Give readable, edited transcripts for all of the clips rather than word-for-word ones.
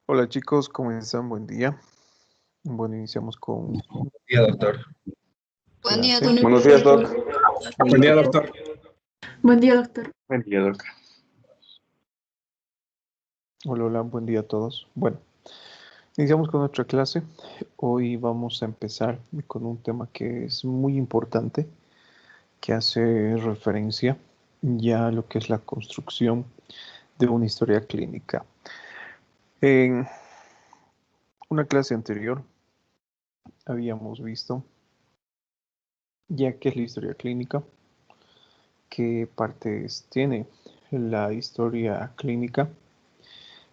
Hola chicos, ¿cómo están? Buen día. Bueno, iniciamos con Día, doctor. Buen día, clase. doctor. Buenos días, doc. Buen día, Doctor. doctor. Buen día, doctor. Buen día, doc. Hola, hola, buen día a todos. Bueno, iniciamos con nuestra clase. Hoy vamos a empezar con un tema que es muy importante, que hace referencia ya a lo que es la construcción de una historia clínica. En una clase anterior habíamos visto ya qué es la historia clínica, qué partes tiene la historia clínica.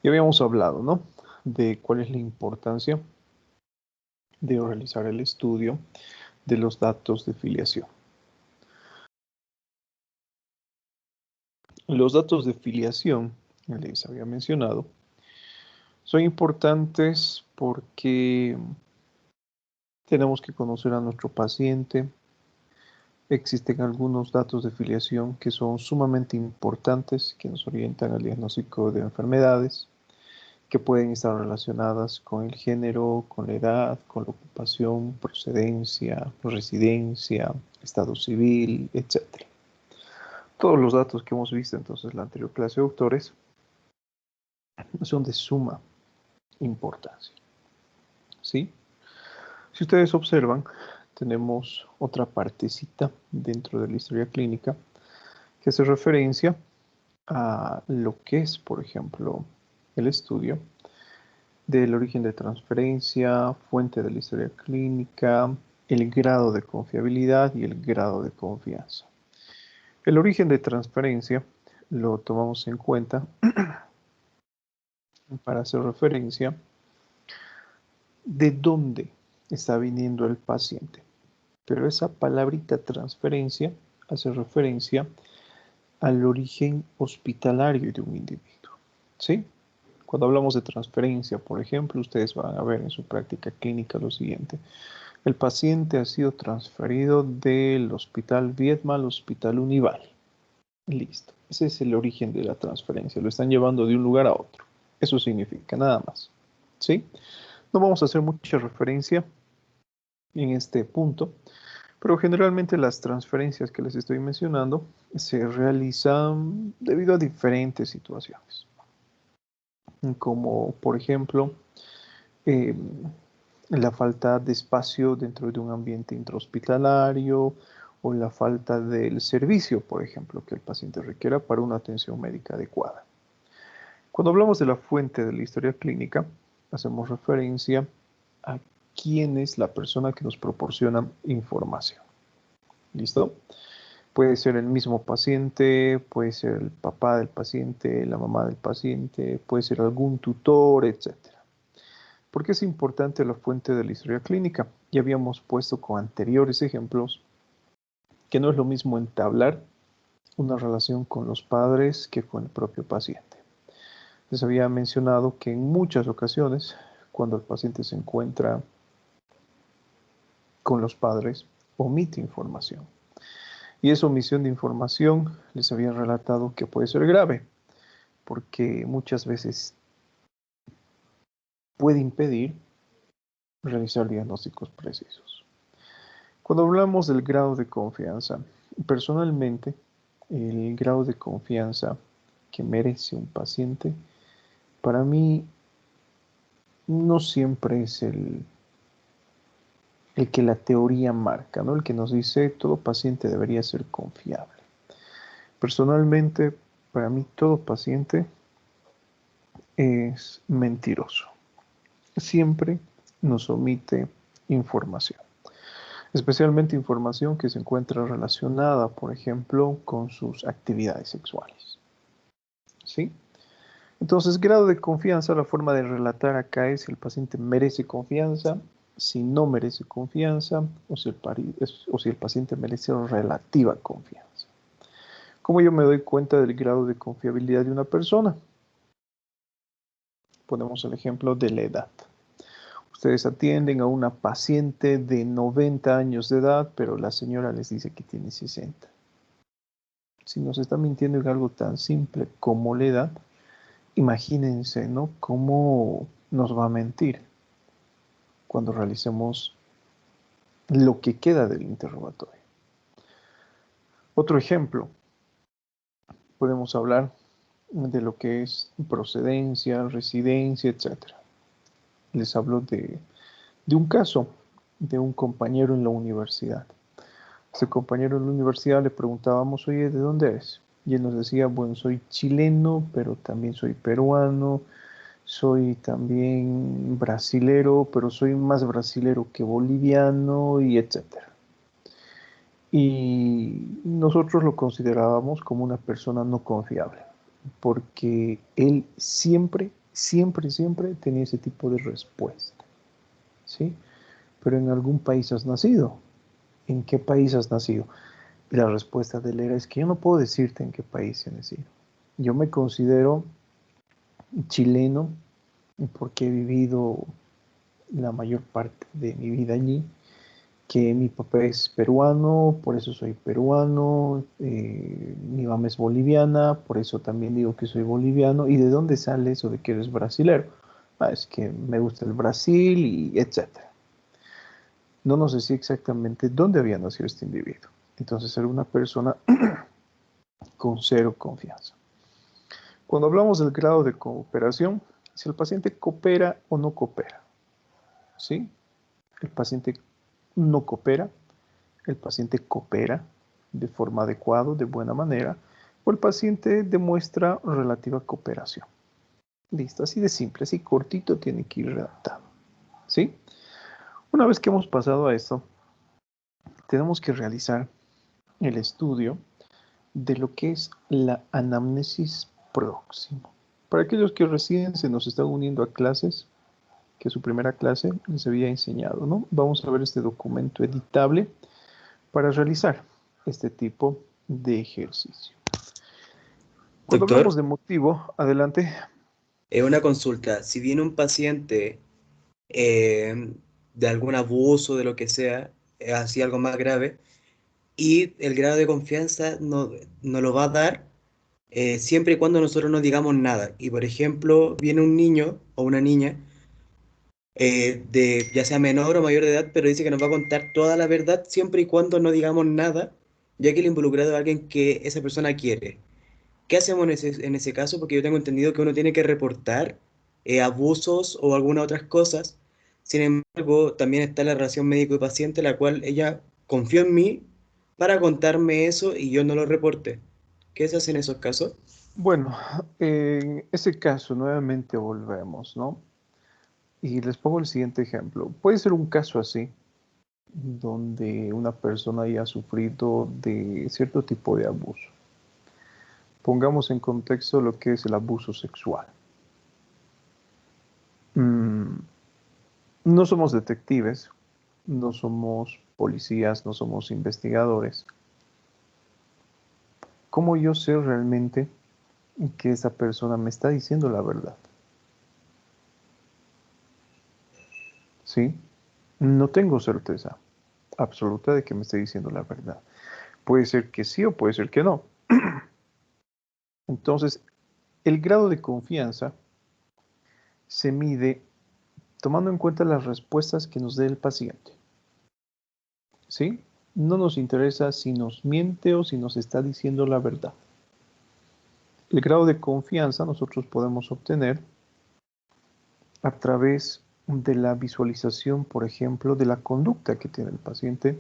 Y habíamos hablado, ¿no? De cuál es la importancia de realizar el estudio de los datos de filiación. Los datos de filiación, les había mencionado, son importantes porque tenemos que conocer a nuestro paciente. Existen algunos datos de filiación que son sumamente importantes, que nos orientan al diagnóstico de enfermedades, que pueden estar relacionadas con el género, con la edad, con la ocupación, procedencia, residencia, estado civil, etc. Todos los datos que hemos visto entonces en la anterior clase de autores son de suma importancia. ¿Sí? Si ustedes observan, tenemos otra partecita dentro de la historia clínica que hace referencia a lo que es, por ejemplo, el estudio del origen de transferencia, fuente de la historia clínica, el grado de confiabilidad y el grado de confianza. El origen de transferencia lo tomamos en cuenta para hacer referencia de dónde está viniendo el paciente. Pero esa palabrita transferencia hace referencia al origen hospitalario de un individuo. ¿Sí? Cuando hablamos de transferencia, por ejemplo, ustedes van a ver en su práctica clínica lo siguiente. El paciente ha sido transferido del Hospital Viedma al Hospital Unival. Listo. Ese es el origen de la transferencia. Lo están llevando de un lugar a otro. Eso significa nada más. ¿Sí? No vamos a hacer mucha referencia en este punto, pero generalmente las transferencias que les estoy mencionando se realizan debido a diferentes situaciones. Como, por ejemplo, eh, la falta de espacio dentro de un ambiente intrahospitalario o la falta del servicio, por ejemplo, que el paciente requiera para una atención médica adecuada. Cuando hablamos de la fuente de la historia clínica, hacemos referencia a quién es la persona que nos proporciona información. ¿Listo? Puede ser el mismo paciente, puede ser el papá del paciente, la mamá del paciente, puede ser algún tutor, etc. ¿Por qué es importante la fuente de la historia clínica? Ya habíamos puesto con anteriores ejemplos que no es lo mismo entablar una relación con los padres que con el propio paciente. Les había mencionado que en muchas ocasiones, cuando el paciente se encuentra con los padres, omite información. Y esa omisión de información les había relatado que puede ser grave, porque muchas veces puede impedir realizar diagnósticos precisos. Cuando hablamos del grado de confianza, personalmente, el grado de confianza que merece un paciente, para mí, no siempre es el que la teoría marca, ¿no? El que nos dice todo paciente debería ser confiable. Personalmente, para mí, todo paciente es mentiroso. Siempre nos omite información. Especialmente información que se encuentra relacionada, por ejemplo, con sus actividades sexuales. ¿Sí? Entonces, grado de confianza, la forma de relatar acá es si el paciente merece confianza, si no merece confianza o si el paciente merece relativa confianza. ¿Cómo yo me doy cuenta del grado de confiabilidad de una persona? Ponemos el ejemplo de la edad. Ustedes atienden a una paciente de 90 años de edad, pero la señora les dice que tiene 60. Si nos está mintiendo en algo tan simple como la edad, imagínense, ¿no? Cómo nos va a mentir cuando realicemos lo que queda del interrogatorio. Otro ejemplo, podemos hablar de lo que es procedencia, residencia, etc. Les hablo de un caso de un compañero en la universidad. Ese compañero en la universidad le preguntábamos, oye, ¿de dónde eres? Y él nos decía, bueno, soy chileno, pero también soy peruano, soy también brasilero, pero soy más brasilero que boliviano, y etcétera. Y nosotros lo considerábamos como una persona no confiable, porque él siempre, siempre, siempre tenía ese tipo de respuesta, ¿sí? Pero en algún país has nacido. ¿En qué país has nacido? Y la respuesta de él era, es que yo no puedo decirte en qué país he nacido. Yo me considero chileno porque he vivido la mayor parte de mi vida allí, que mi papá es peruano, por eso soy peruano, mi mamá es boliviana, por eso también digo que soy boliviano. ¿Y de dónde sale eso de que eres brasilero? Ah, es que me gusta el Brasil y etcétera. No nos decía exactamente dónde había nacido este individuo. Entonces era una persona con cero confianza. Cuando hablamos del grado de cooperación, si el paciente coopera o no coopera, ¿sí? El paciente no coopera, el paciente coopera de forma adecuada, de buena manera, o el paciente demuestra relativa cooperación. Listo, así de simple, así cortito tiene que ir redactado, ¿sí? Una vez que hemos pasado a esto, tenemos que realizar el estudio de lo que es la anamnesis próxima. Para aquellos que recién se nos están uniendo a clases, que su primera clase les había enseñado, ¿no? Vamos a ver este documento editable para realizar este tipo de ejercicio. Cuando hablamos Doctor, de motivo, adelante. una consulta. Si viene un paciente de algún abuso, de lo que sea, así algo más grave, y el grado de confianza no lo va a dar siempre y cuando nosotros no digamos nada. Y por ejemplo, viene un niño o una niña de ya sea menor o mayor de edad, pero dice que nos va a contar toda la verdad siempre y cuando no digamos nada, ya que el involucrado es alguien que esa persona quiere. ¿Qué hacemos en ese caso? Porque yo tengo entendido que uno tiene que reportar abusos o algunas otras cosas. Sin embargo, también está la relación médico y paciente, la cual ella confió en mí para contarme eso y yo no lo reporte. ¿Qué se hace en esos casos? Bueno, en ese caso nuevamente volvemos, ¿no? Y les pongo el siguiente ejemplo. Puede ser un caso así, donde una persona haya sufrido de cierto tipo de abuso. Pongamos en contexto lo que es el abuso sexual. No somos detectives, no somos policías, no somos investigadores. ¿Cómo yo sé realmente que esa persona me está diciendo la verdad? ¿Sí? No tengo certeza absoluta de que me esté diciendo la verdad. Puede ser que sí o puede ser que no. Entonces, el grado de confianza se mide tomando en cuenta las respuestas que nos dé el paciente. ¿Sí? No nos interesa si nos miente o si nos está diciendo la verdad. El grado de confianza nosotros podemos obtener a través de la visualización, por ejemplo, de la conducta que tiene el paciente,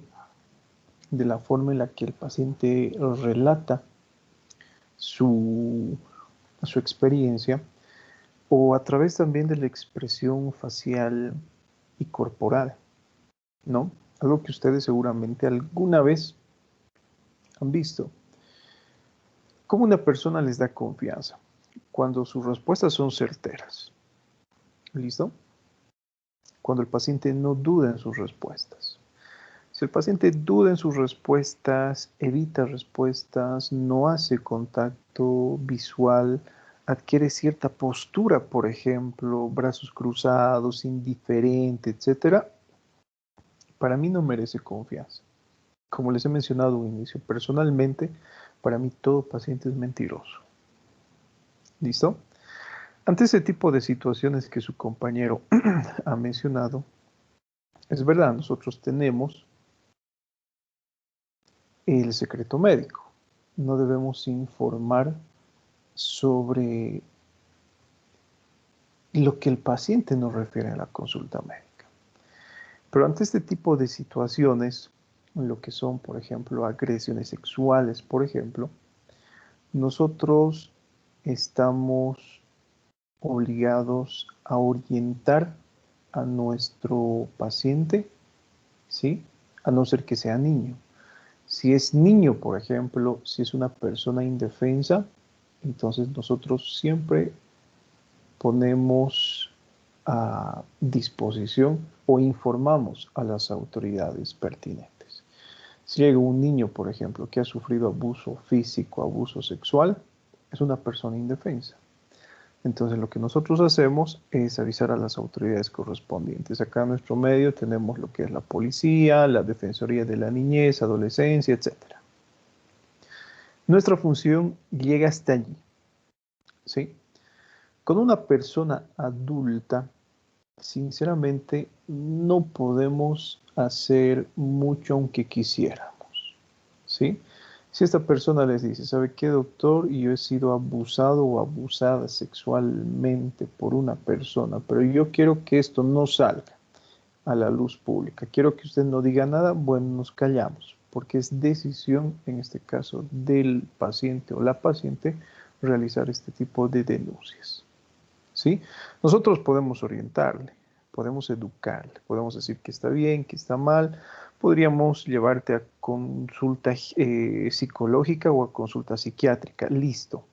de la forma en la que el paciente relata su experiencia, o a través también de la expresión facial y corporal, ¿no? Algo que ustedes seguramente alguna vez han visto. ¿Cómo una persona les da confianza? Cuando sus respuestas son certeras. ¿Listo? Cuando el paciente no duda en sus respuestas. Si el paciente duda en sus respuestas, evita respuestas, no hace contacto visual, adquiere cierta postura, por ejemplo, brazos cruzados, indiferente, etcétera, para mí no merece confianza. Como les he mencionado al inicio, personalmente, para mí todo paciente es mentiroso. ¿Listo? Ante ese tipo de situaciones que su compañero ha mencionado, es verdad, nosotros tenemos el secreto médico. No debemos informar sobre lo que el paciente nos refiere en la consulta médica. Pero ante este tipo de situaciones, lo que son, por ejemplo, agresiones sexuales, por ejemplo, nosotros estamos obligados a orientar a nuestro paciente, ¿sí? A no ser que sea niño. Si es niño, por ejemplo, si es una persona indefensa, entonces nosotros siempre ponemos a disposición o informamos a las autoridades pertinentes. Si llega un niño, por ejemplo, que ha sufrido abuso físico, abuso sexual, es una persona indefensa. Entonces lo que nosotros hacemos es avisar a las autoridades correspondientes. Acá en nuestro medio tenemos lo que es la policía, la Defensoría de la Niñez, Adolescencia, etc. Nuestra función llega hasta allí, ¿sí? Con una persona adulta, sinceramente, no podemos hacer mucho aunque quisiéramos, ¿sí? Si esta persona les dice, ¿sabe qué, doctor? Yo he sido abusado o abusada sexualmente por una persona, pero yo quiero que esto no salga a la luz pública. Quiero que usted no diga nada, bueno, nos callamos, porque es decisión, en este caso, del paciente o la paciente realizar este tipo de denuncias, ¿sí? Nosotros podemos orientarle, podemos educarle, podemos decir que está bien, que está mal, podríamos llevarte a consulta psicológica o a consulta psiquiátrica, listo.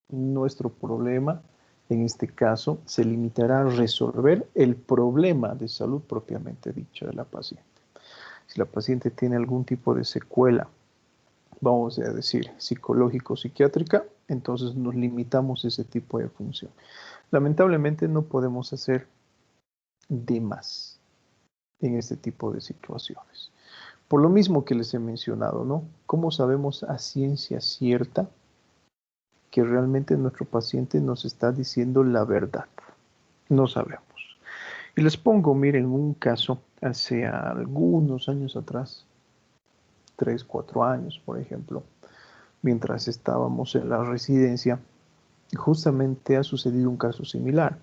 Nuestro problema, en este caso, se limitará a resolver el problema de salud propiamente dicho de la paciente. Si la paciente tiene algún tipo de secuela, vamos a decir, psicológico-psiquiátrica, entonces nos limitamos a ese tipo de función. Lamentablemente no podemos hacer de más en este tipo de situaciones. Por lo mismo que les he mencionado, ¿no? ¿Cómo sabemos a ciencia cierta que realmente nuestro paciente nos está diciendo la verdad? No sabemos. Y les pongo, miren, un caso hace algunos años atrás, 3, 4 años, por ejemplo, mientras estábamos en la residencia, justamente ha sucedido un caso similar.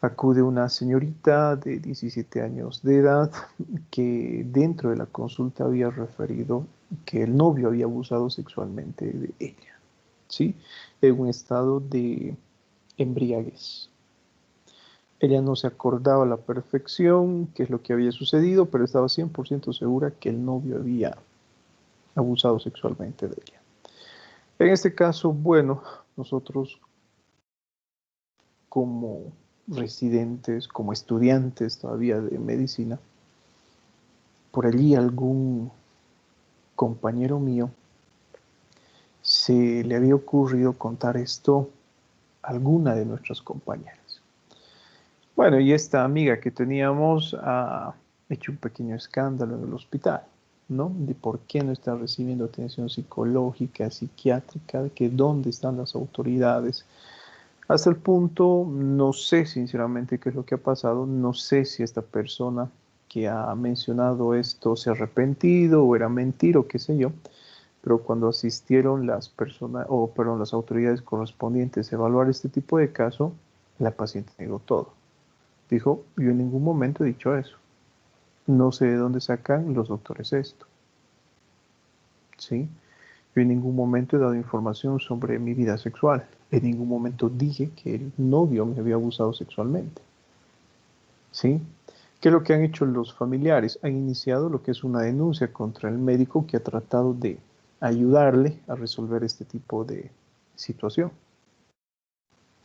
Acude una señorita de 17 años de edad que dentro de la consulta había referido que el novio había abusado sexualmente de ella, ¿sí? En un estado de embriaguez. Ella no se acordaba a la perfección qué es lo que había sucedido, pero estaba 100% segura que el novio había abusado sexualmente de ella. En este caso, bueno, nosotros como residentes, como estudiantes todavía de medicina, por allí algún compañero mío se le había ocurrido contar esto a alguna de nuestras compañeras. Bueno, y esta amiga que teníamos ha hecho un pequeño escándalo en el hospital, ¿no? De por qué no está recibiendo atención psicológica, psiquiátrica, de que dónde están las autoridades. Hasta el punto, no sé sinceramente qué es lo que ha pasado, no sé si esta persona que ha mencionado esto se ha arrepentido o era mentira o qué sé yo, pero cuando asistieron las personas, las autoridades correspondientes a evaluar este tipo de caso, la paciente negó todo. Dijo, yo en ningún momento he dicho eso. No sé de dónde sacan los doctores esto. ¿Sí? Yo en ningún momento he dado información sobre mi vida sexual. En ningún momento dije que el novio me había abusado sexualmente. ¿Sí? ¿Qué es lo que han hecho los familiares? Han iniciado lo que es una denuncia contra el médico que ha tratado de ayudarle a resolver este tipo de situación.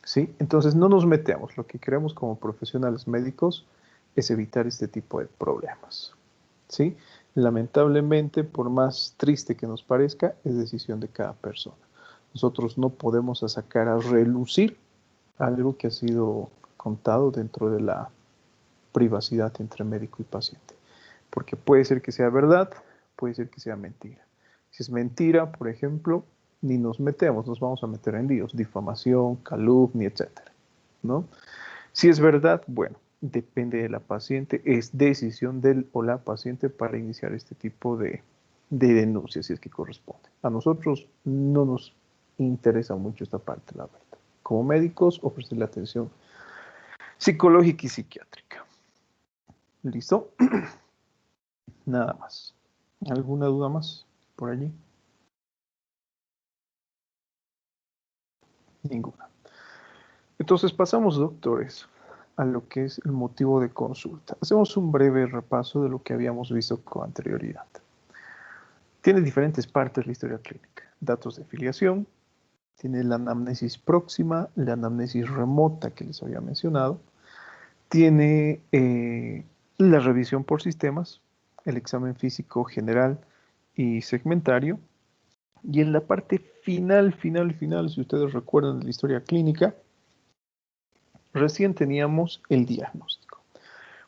¿Sí? Entonces no nos metemos. Lo que queremos como profesionales médicos es evitar este tipo de problemas. ¿Sí? Lamentablemente, por más triste que nos parezca, es decisión de cada persona. Nosotros no podemos sacar a relucir algo que ha sido contado dentro de la privacidad entre médico y paciente. Porque puede ser que sea verdad, puede ser que sea mentira. Si es mentira, por ejemplo, ni nos metemos, nos vamos a meter en líos, difamación, calumnia, etcétera, ¿no? Si es verdad, bueno, depende de la paciente, es decisión del o la paciente para iniciar este tipo de denuncia, si es que corresponde. A nosotros no nos interesa mucho esta parte, la verdad. Como médicos, ofrecerle atención psicológica y psiquiátrica. ¿Listo? Nada más. ¿Alguna duda más por allí? Ninguna. Entonces pasamos, doctores, a lo que es el motivo de consulta. Hacemos un breve repaso de lo que habíamos visto con anterioridad. Tiene diferentes partes la historia clínica. Datos de filiación, tiene la anamnesis próxima, la anamnesis remota que les había mencionado, tiene la revisión por sistemas, el examen físico general y segmentario, y en la parte final, si ustedes recuerdan de la historia clínica, recién teníamos el diagnóstico.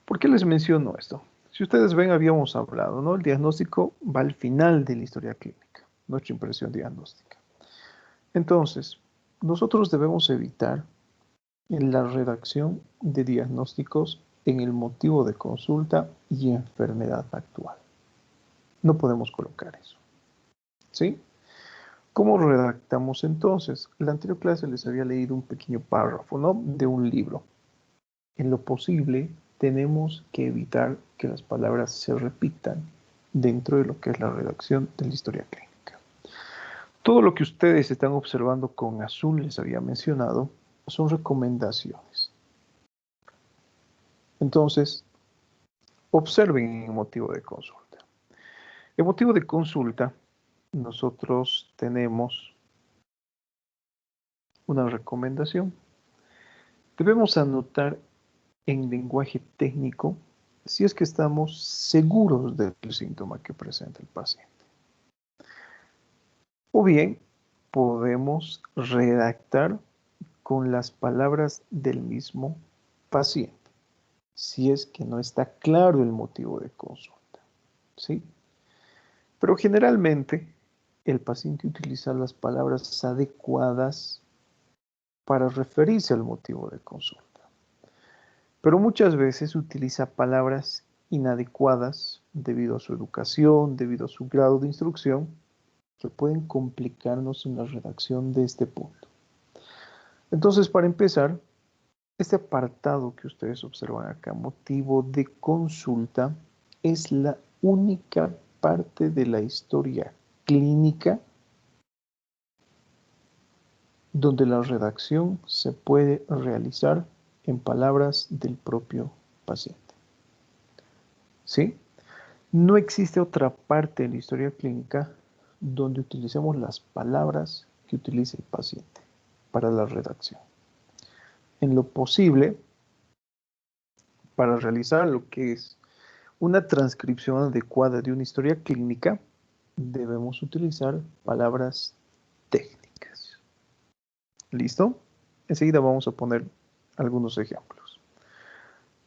¿Por qué les menciono esto? Si ustedes ven, habíamos hablado, ¿no? El diagnóstico va al final de la historia clínica, nuestra impresión diagnóstica. Entonces, nosotros debemos evitar en la redacción de diagnósticos en el motivo de consulta y enfermedad actual. No podemos colocar eso. ¿Sí? ¿Cómo redactamos entonces? En la anterior clase les había leído un pequeño párrafo, ¿no? De un libro. En lo posible, tenemos que evitar que las palabras se repitan dentro de lo que es la redacción de la historia clínica. Todo lo que ustedes están observando con azul, les había mencionado, son recomendaciones. Entonces, observen el motivo de consulta. El motivo de consulta, nosotros tenemos una recomendación. Debemos anotar en lenguaje técnico si es que estamos seguros del síntoma que presenta el paciente. O bien, podemos redactar con las palabras del mismo paciente, si es que no está claro el motivo de consulta, ¿sí? Pero generalmente el paciente utiliza las palabras adecuadas para referirse al motivo de consulta. Pero muchas veces utiliza palabras inadecuadas debido a su educación, debido a su grado de instrucción, que pueden complicarnos en la redacción de este punto. Entonces, para empezar, este apartado que ustedes observan acá, motivo de consulta, es la única parte de la historia clínica donde la redacción se puede realizar en palabras del propio paciente. ¿Sí? No existe otra parte de la historia clínica donde utilicemos las palabras que utiliza el paciente para la redacción. En lo posible, para realizar lo que es una transcripción adecuada de una historia clínica, debemos utilizar palabras técnicas. ¿Listo? Enseguida vamos a poner algunos ejemplos.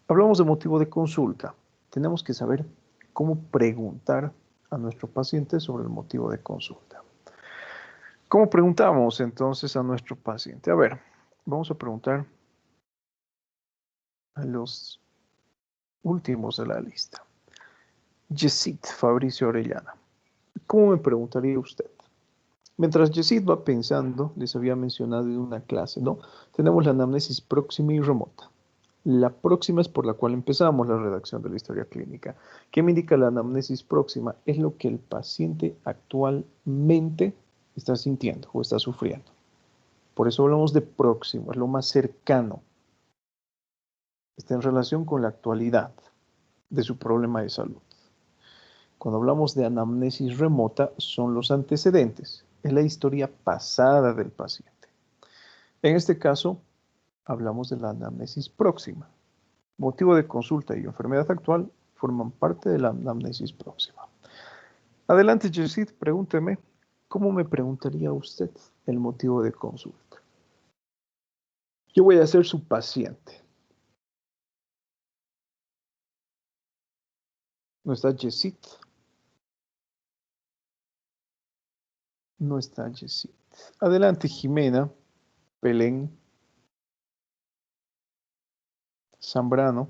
Hablamos de motivo de consulta. Tenemos que saber cómo preguntar a nuestro paciente sobre el motivo de consulta. ¿Cómo preguntamos entonces a nuestro paciente? A ver, vamos a preguntar a los últimos de la lista. Yesid Fabricio Orellana. ¿Cómo me preguntaría usted? Mientras Yesid va pensando, les había mencionado en una clase, ¿no? Tenemos la anamnesis próxima y remota. La próxima es por la cual empezamos la redacción de la historia clínica. ¿Qué me indica la anamnesis próxima? Es lo que el paciente actualmente está sintiendo o está sufriendo. Por eso hablamos de próximo, es lo más cercano. Está en relación con la actualidad de su problema de salud. Cuando hablamos de anamnesis remota, son los antecedentes, es la historia pasada del paciente. En este caso, hablamos de la anamnesis próxima. Motivo de consulta y enfermedad actual forman parte de la anamnesis próxima. Adelante, Yesid, pregúnteme, ¿cómo me preguntaría usted el motivo de consulta? Yo voy a ser su paciente. ¿No está Yesid? No está Yesid. Adelante, Jimena, Belén, Zambrano.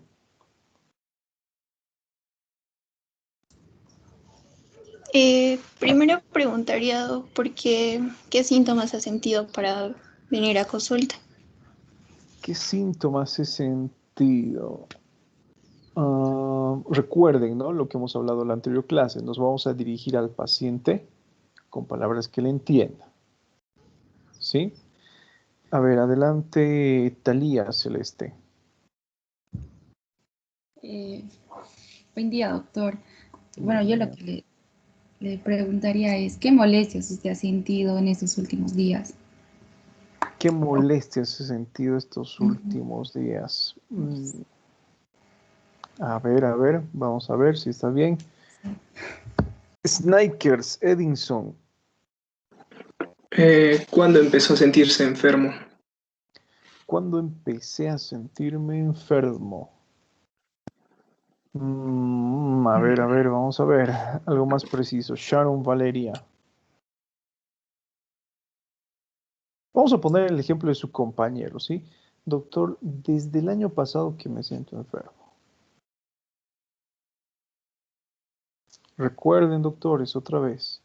Primero preguntaría por qué síntomas ha sentido para venir a consulta. ¿Qué síntomas he sentido? Recuerden, ¿no? Lo que hemos hablado en la anterior clase. Nos vamos a dirigir al paciente con palabras que le entienda. ¿Sí? A ver, adelante, Talía Celeste. Buen día, doctor. Bueno, yo lo que le preguntaría es, ¿qué molestias usted ha sentido en estos últimos días? ¿Qué molestias he sentido estos últimos días? A ver, vamos a ver si está bien. Snipers, Edinson. ¿Cuándo empezó a sentirse enfermo? ¿Cuándo empecé a sentirme enfermo? A ver, vamos a ver. Algo más preciso. Sharon Valeria. Vamos a poner el ejemplo de su compañero, ¿sí? Doctor, desde el año pasado que me siento enfermo. Recuerden, doctores, otra vez,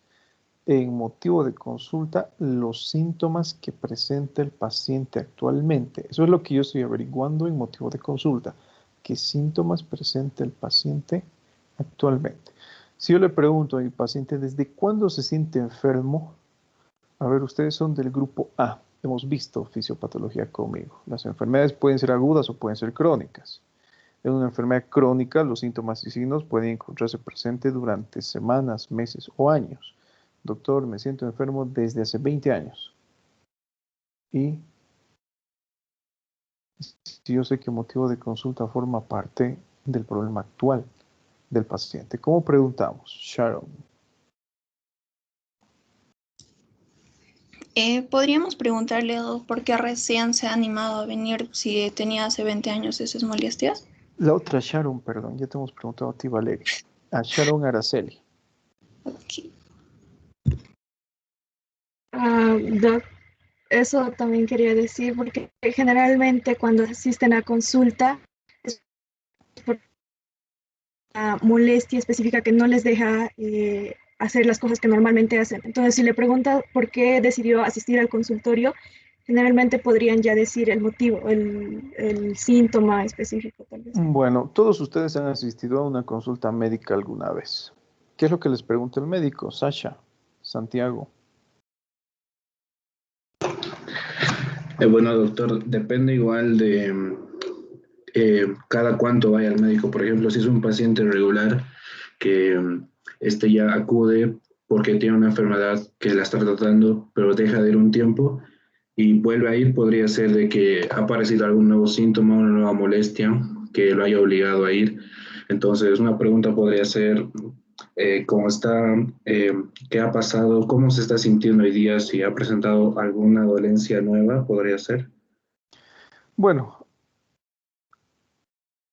en motivo de consulta, los síntomas que presenta el paciente actualmente. Eso es lo que yo estoy averiguando en motivo de consulta. ¿Qué síntomas presenta el paciente actualmente? Si yo le pregunto a mi paciente, ¿desde cuándo se siente enfermo? A ver, ustedes son del grupo A. Hemos visto fisiopatología conmigo. Las enfermedades pueden ser agudas o pueden ser crónicas. En una enfermedad crónica, los síntomas y signos pueden encontrarse presentes durante semanas, meses o años. Doctor, me siento enfermo desde hace 20 años. Y si yo sé que el motivo de consulta forma parte del problema actual del paciente, ¿cómo preguntamos? Sharon. Podríamos preguntarle por qué recién se ha animado a venir si tenía hace 20 años esas molestias. La otra Sharon, perdón, ya te hemos preguntado a ti, Valeria. A Sharon Araceli. Okay. Doc, eso también quería decir, porque generalmente cuando asisten a consulta es por una molestia específica que no les deja hacer las cosas que normalmente hacen. Entonces, si le pregunta por qué decidió asistir al consultorio, generalmente podrían ya decir el motivo, el síntoma específico, tal vez. Bueno, todos ustedes han asistido a una consulta médica alguna vez. ¿Qué es lo que les pregunta el médico? Sasha, Santiago. Bueno, doctor, depende igual de cada cuánto vaya al médico. Por ejemplo, si es un paciente regular que este ya acude porque tiene una enfermedad que la está tratando, pero deja de ir un tiempo y vuelve a ir, podría ser de que ha aparecido algún nuevo síntoma, una nueva molestia que lo haya obligado a ir. Entonces, una pregunta podría ser, ¿cómo está? ¿Qué ha pasado? ¿Cómo se está sintiendo hoy día? Si ha presentado alguna dolencia nueva, podría ser. Bueno,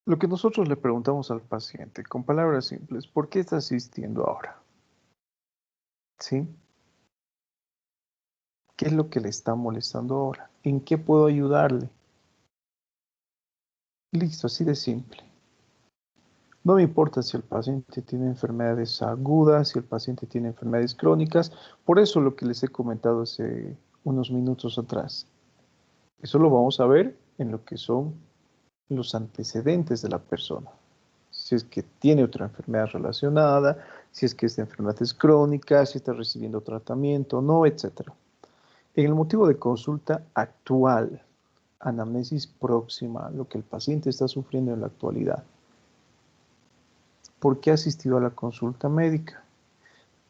lo que nosotros le preguntamos al paciente, con palabras simples, ¿por qué está asistiendo ahora? ¿Sí? ¿Qué es lo que le está molestando ahora? ¿En qué puedo ayudarle? Listo, así de simple. No me importa si el paciente tiene enfermedades agudas, si el paciente tiene enfermedades crónicas. Por eso lo que les he comentado hace unos minutos atrás. Eso lo vamos a ver en lo que son los antecedentes de la persona. Si es que tiene otra enfermedad relacionada, si es que esta enfermedad es crónica, si está recibiendo tratamiento o no, etc. En el motivo de consulta actual, anamnesis próxima, lo que el paciente está sufriendo en la actualidad. ¿Por qué ha asistido a la consulta médica?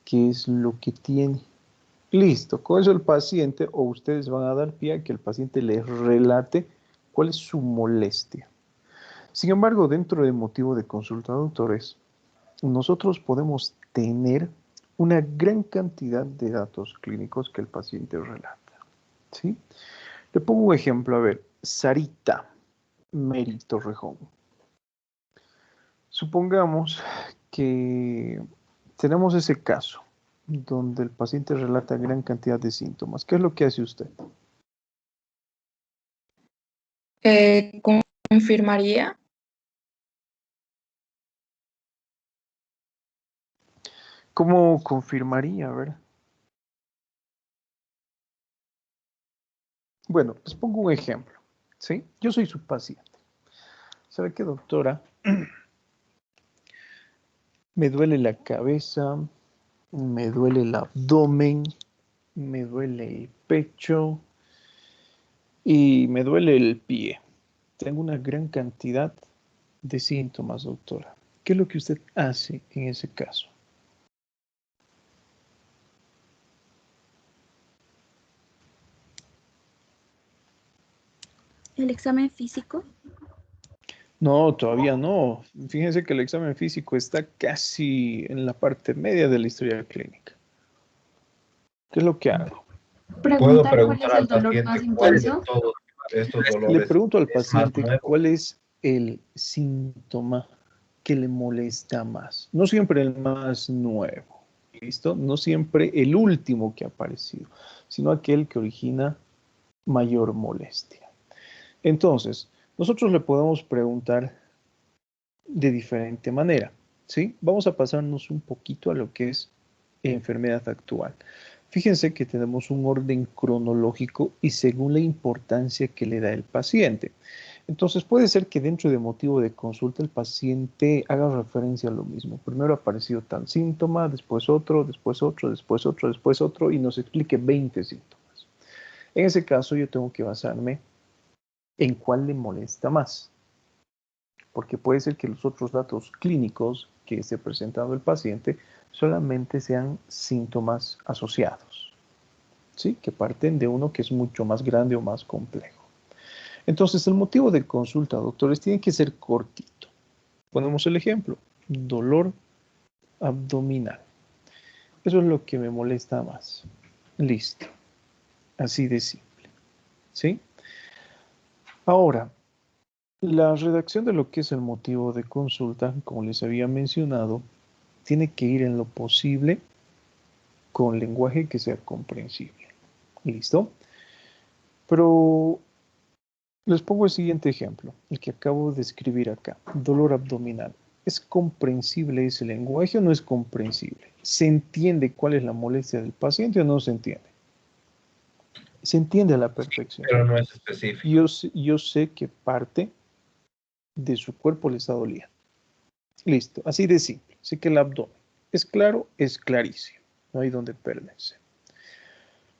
¿Qué es lo que tiene? Listo, con eso el paciente o ustedes van a dar pie a que el paciente les relate cuál es su molestia. Sin embargo, dentro del motivo de consulta, doctores, nosotros podemos tener una gran cantidad de datos clínicos que el paciente relata. ¿Sí? Le pongo un ejemplo, a ver, Sarita Mérito Rejón. Supongamos que tenemos ese caso. donde el paciente relata gran cantidad de síntomas. ¿Qué es lo que hace usted? Confirmaría. ¿Cómo confirmaría? A ver. Bueno, les pongo un ejemplo. ¿Sí? Yo soy su paciente. ¿Sabe qué, doctora? Me duele la cabeza, me duele el abdomen, me duele el pecho y me duele el pie. Tengo una gran cantidad de síntomas, doctora. ¿Qué es lo que usted hace en ese caso? ¿El examen físico? No, todavía no. Fíjense que el examen físico está casi en la parte media de la historia clínica. ¿Qué es lo que hago? ¿Puedo Preguntar cuál preguntar es el al dolor más paciente cuál de intenso. todos estos Le dolores pregunto al es más paciente nuevo? cuál es el síntoma que le molesta más. No siempre el más nuevo, ¿listo? No siempre el último que ha aparecido, sino aquel que origina mayor molestia. Entonces, nosotros le podemos preguntar de diferente manera, ¿sí? Vamos a pasarnos un poquito a lo que es enfermedad actual. Fíjense que tenemos un orden cronológico y según la importancia que le da el paciente. Entonces puede ser que dentro de motivo de consulta el paciente haga referencia a lo mismo. Primero ha aparecido tal síntoma, después otro, después otro, después otro, después otro y nos explique 20 síntomas. En ese caso yo tengo que basarme en cuál le molesta más, porque puede ser que los otros datos clínicos que esté presentando el paciente solamente sean síntomas asociados, ¿sí? Que parten de uno que es mucho más grande o más complejo. Entonces, el motivo de consulta, doctores, tiene que ser cortito. Ponemos el ejemplo, dolor abdominal. Eso es lo que me molesta más. Listo. Así de simple, ¿sí? Ahora, la redacción de lo que es el motivo de consulta, como les había mencionado, tiene que ir en lo posible con lenguaje que sea comprensible. ¿Listo? Pero les pongo el siguiente ejemplo, el que acabo de escribir acá, dolor abdominal. ¿Es comprensible ese lenguaje o no es comprensible? ¿Se entiende cuál es la molestia del paciente o no se entiende? Se entiende a la perfección. Pero no es específico. Yo sé que parte de su cuerpo le está doliendo. Listo, así de simple. Sé que el abdomen es claro, es clarísimo. No hay donde perderse.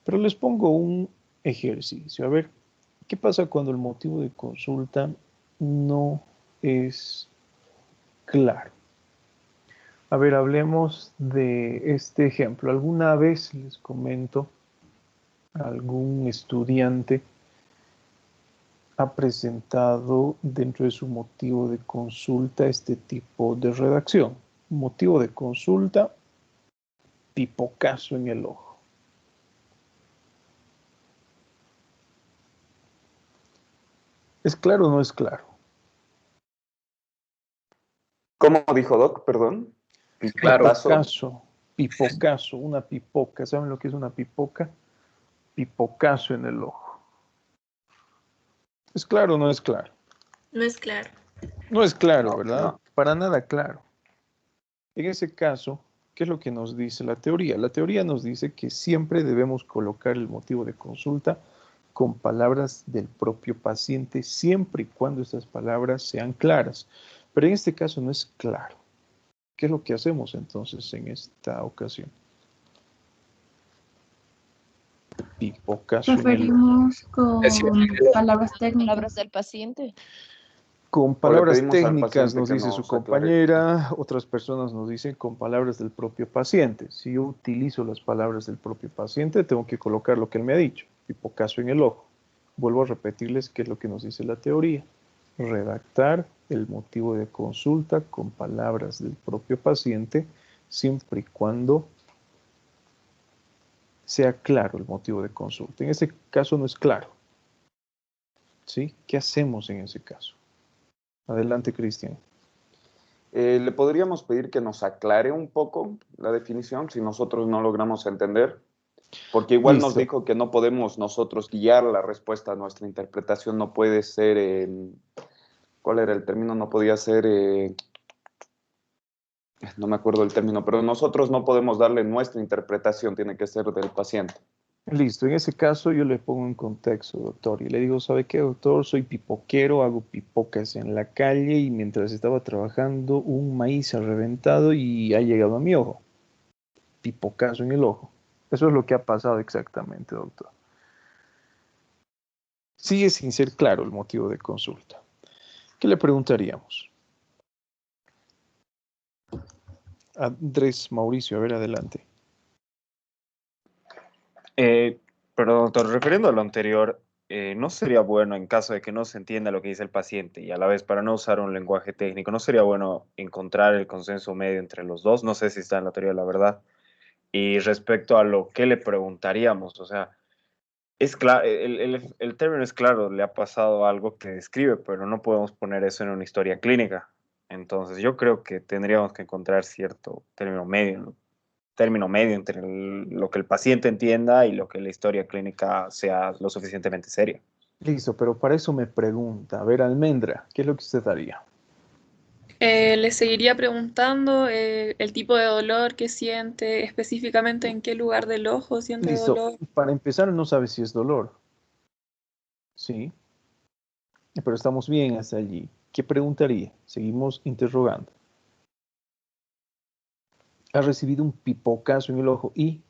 Pero les pongo un ejercicio. A ver, ¿qué pasa cuando el motivo de consulta no es claro? A ver, hablemos de este ejemplo. Alguna vez les comento, algún estudiante ha presentado dentro de su motivo de consulta este tipo de redacción. Motivo de consulta, pipocazo en el ojo. ¿Es claro o no es claro? ¿Cómo dijo Doc? Perdón. Claro. Pipocazo, una pipoca. ¿Saben lo que es una pipoca? Pipocazo en el ojo. ¿Es claro o no es claro? No es claro. No es claro, No, ¿verdad? no. Para nada claro. En ese caso, ¿qué es lo que nos dice la teoría? La teoría nos dice que siempre debemos colocar el motivo de consulta con palabras del propio paciente, siempre y cuando estas palabras sean claras. Pero en este caso no es claro. ¿Qué es lo que hacemos entonces en esta ocasión? Pipocazo en el ojo. Preferimos con palabras Palabras técnicas. del paciente. Con O le palabras pedimos al técnicas paciente nos que dice su nos aclare. compañera, otras personas nos dicen con palabras del propio paciente. Si yo utilizo las palabras del propio paciente, tengo que colocar lo que él me ha dicho, pipocazo en el ojo. Vuelvo a repetirles qué es lo que nos dice la teoría. Redactar el motivo de consulta con palabras del propio paciente, siempre y cuando sea claro el motivo de consulta. En este caso no es claro. ¿Sí? ¿Qué hacemos en ese caso? Adelante, Cristian. ¿Le podríamos pedir que nos aclare un poco la definición si nosotros no logramos entender? Porque igual nos Listo. dijo que no podemos nosotros guiar la respuesta, nuestra interpretación no puede ser, ¿cuál era el término? No podía ser, no me acuerdo el término, pero nosotros no podemos darle nuestra interpretación, tiene que ser del paciente. Listo, en ese caso yo le pongo en contexto, doctor, y le digo, ¿sabe qué, doctor? Soy pipoquero, hago pipocas en la calle y mientras estaba trabajando un maíz se ha reventado y ha llegado a mi ojo. Pipocazo en el ojo. Eso es lo que ha pasado exactamente, doctor. Sigue sin ser claro el motivo de consulta. ¿Qué le preguntaríamos? Andrés Mauricio, a ver, adelante. Pero doctor, refiriendo a lo anterior, ¿no sería bueno en caso de que no se entienda lo que dice el paciente y a la vez para no usar un lenguaje técnico, no sería bueno encontrar el consenso medio entre los dos? No sé si está en la teoría de la verdad. Y respecto a lo que le preguntaríamos, o sea, es claro, el término es claro, le ha pasado algo que describe, pero no podemos poner eso en una historia clínica. Entonces, yo creo que tendríamos que encontrar cierto término medio entre lo que el paciente entienda y lo que la historia clínica sea lo suficientemente seria. Listo, pero para eso me pregunta, a ver, Almendra, ¿qué es lo que usted haría? Le seguiría preguntando el tipo de dolor que siente, específicamente en qué lugar del ojo siente Listo, dolor. para empezar no sabe si es dolor, ¿sí? Pero estamos bien hasta allí. ¿Qué preguntaría? Seguimos interrogando. Ha recibido un pipocazo en el ojo y...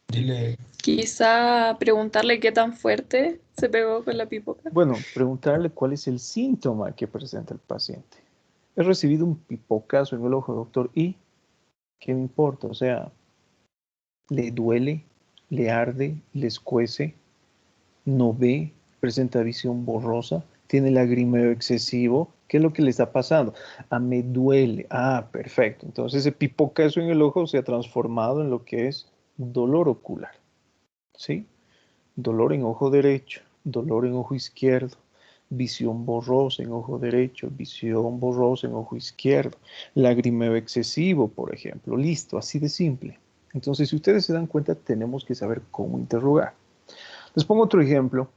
Dile. Quizá preguntarle qué tan fuerte se pegó con la pipoca. Bueno, preguntarle cuál es el síntoma que presenta el paciente. He recibido un pipocazo en el ojo, doctor, y ¿qué me importa? O sea, ¿le duele? ¿Le arde? ¿Le escuece? ¿No ve? ¿Presenta visión borrosa? ¿Tiene lagrimeo excesivo? ¿Qué es lo que le está pasando? Ah, me duele. Ah, perfecto. Entonces ese pipocazo en el ojo se ha transformado en lo que es dolor ocular. ¿Sí? Dolor en ojo derecho, dolor en ojo izquierdo, visión borrosa en ojo derecho, visión borrosa en ojo izquierdo, lagrimeo excesivo, por ejemplo. Listo, así de simple. Entonces, si ustedes se dan cuenta, tenemos que saber cómo interrogar. Les pongo otro ejemplo.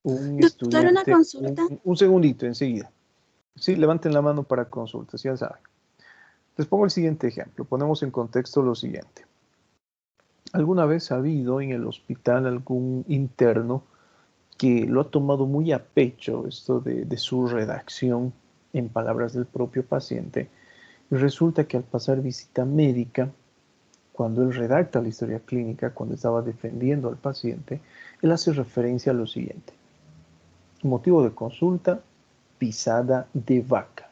Un Doctor, una estudiante, consulta. un segundito enseguida. Sí, levanten la mano para consultas, ya saben. Les pongo el siguiente ejemplo. Ponemos en contexto lo siguiente. ¿Alguna vez ha habido en el hospital algún interno que lo ha tomado muy a pecho esto de su redacción en palabras del propio paciente? Y resulta que al pasar visita médica, cuando él redacta la historia clínica, cuando estaba defendiendo al paciente, él hace referencia a lo siguiente. Motivo de consulta, pisada de vaca.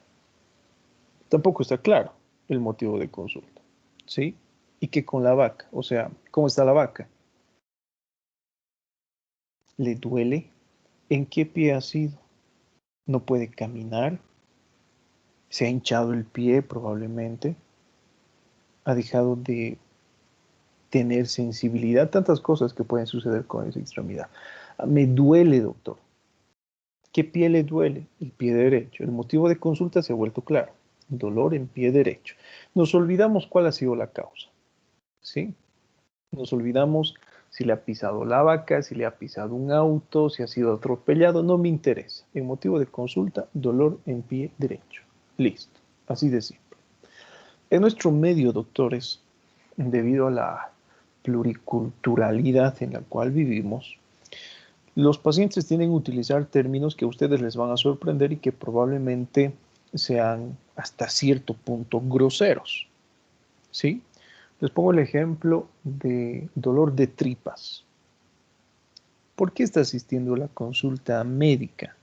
Tampoco está claro el motivo de consulta, ¿sí? ¿Y qué con la vaca? O sea, ¿cómo está la vaca? ¿Le duele? ¿En qué pie ha sido? ¿No puede caminar? ¿Se ha hinchado el pie probablemente? ¿Ha dejado de tener sensibilidad? Tantas cosas que pueden suceder con esa extremidad. Me duele, doctor. ¿Qué pie le duele? El pie derecho. El motivo de consulta se ha vuelto claro. Dolor en pie derecho. Nos olvidamos cuál ha sido la causa. ¿Sí? Nos olvidamos si le ha pisado la vaca, si le ha pisado un auto, si ha sido atropellado. No me interesa. El motivo de consulta, dolor en pie derecho. Listo. Así de simple. En nuestro medio, doctores, debido a la pluriculturalidad en la cual vivimos, los pacientes tienen que utilizar términos que a ustedes les van a sorprender y que probablemente sean hasta cierto punto groseros. ¿Sí? Les pongo el ejemplo de dolor de tripas. ¿Por qué está asistiendo a la consulta médica?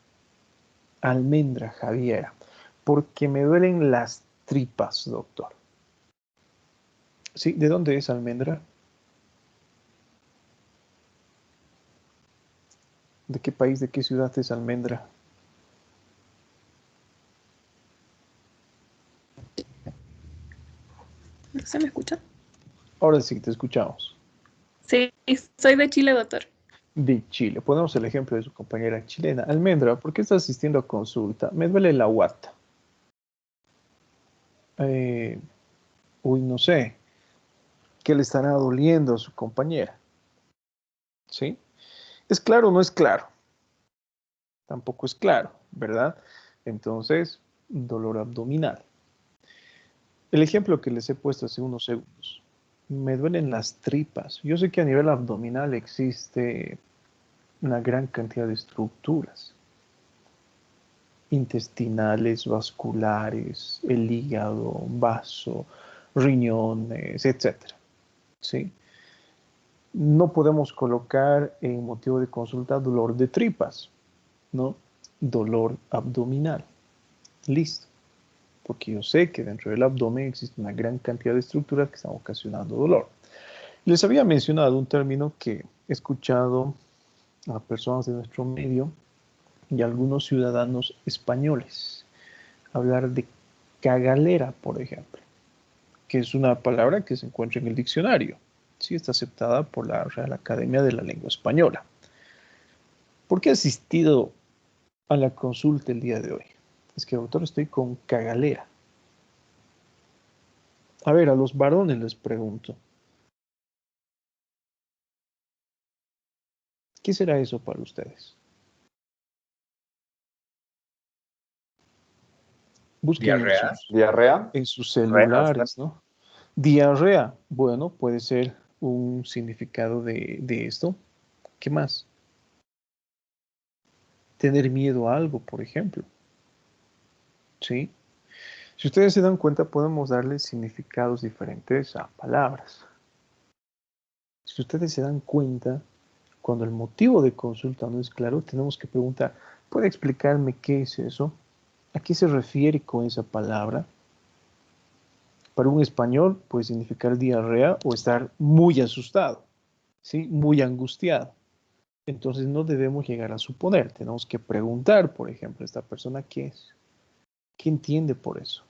Almendra Javiera. Porque me duelen las tripas, doctor. ¿Sí? ¿De dónde es Almendra? ¿De qué país, de qué ciudad es Almendra? ¿Se me escucha? Ahora sí, te escuchamos. Sí, soy de Chile, doctor. De Chile. Ponemos el ejemplo de su compañera chilena. Almendra, ¿por qué está asistiendo a consulta? Me duele la guata. eh, uy, no sé, ¿qué le estará doliendo a su compañera? ¿Sí? ¿Es claro o no es claro? Tampoco es claro, ¿verdad? Entonces, dolor abdominal. El ejemplo que les he puesto hace unos segundos. Me duelen las tripas. Yo sé que a nivel abdominal existe una gran cantidad de estructuras intestinales, vasculares, el hígado, vaso, riñones, etcétera. ¿Sí? No podemos colocar en motivo de consulta dolor de tripas, ¿no? Dolor abdominal. Listo. Porque yo sé que dentro del abdomen existe una gran cantidad de estructuras que están ocasionando dolor. Les había mencionado un término que he escuchado a personas de nuestro medio y a algunos ciudadanos españoles hablar de cagalera, por ejemplo, que es una palabra que se encuentra en el diccionario. Sí, está aceptada por la Real Academia de la Lengua Española. ¿Por qué he asistido a la consulta el día de hoy? Es que, doctor, estoy con cagalera. A ver, a los varones les pregunto. ¿Qué será eso para ustedes? Busquen ¿Diarrea? ¿Diarrea? en sus celulares, ¿no? Diarrea, bueno, puede ser un significado de esto. ¿Qué más? Tener miedo a algo, por ejemplo. ¿Sí? Si ustedes se dan cuenta, podemos darle significados diferentes a palabras. Si ustedes se dan cuenta, cuando el motivo de consulta no es claro, tenemos que preguntar, ¿puede explicarme qué es eso? ¿A qué se refiere con esa palabra? Para un español puede significar diarrea o estar muy asustado, ¿sí? Muy angustiado. Entonces no debemos llegar a suponer, tenemos que preguntar, por ejemplo, a esta persona qué es, qué entiende por eso.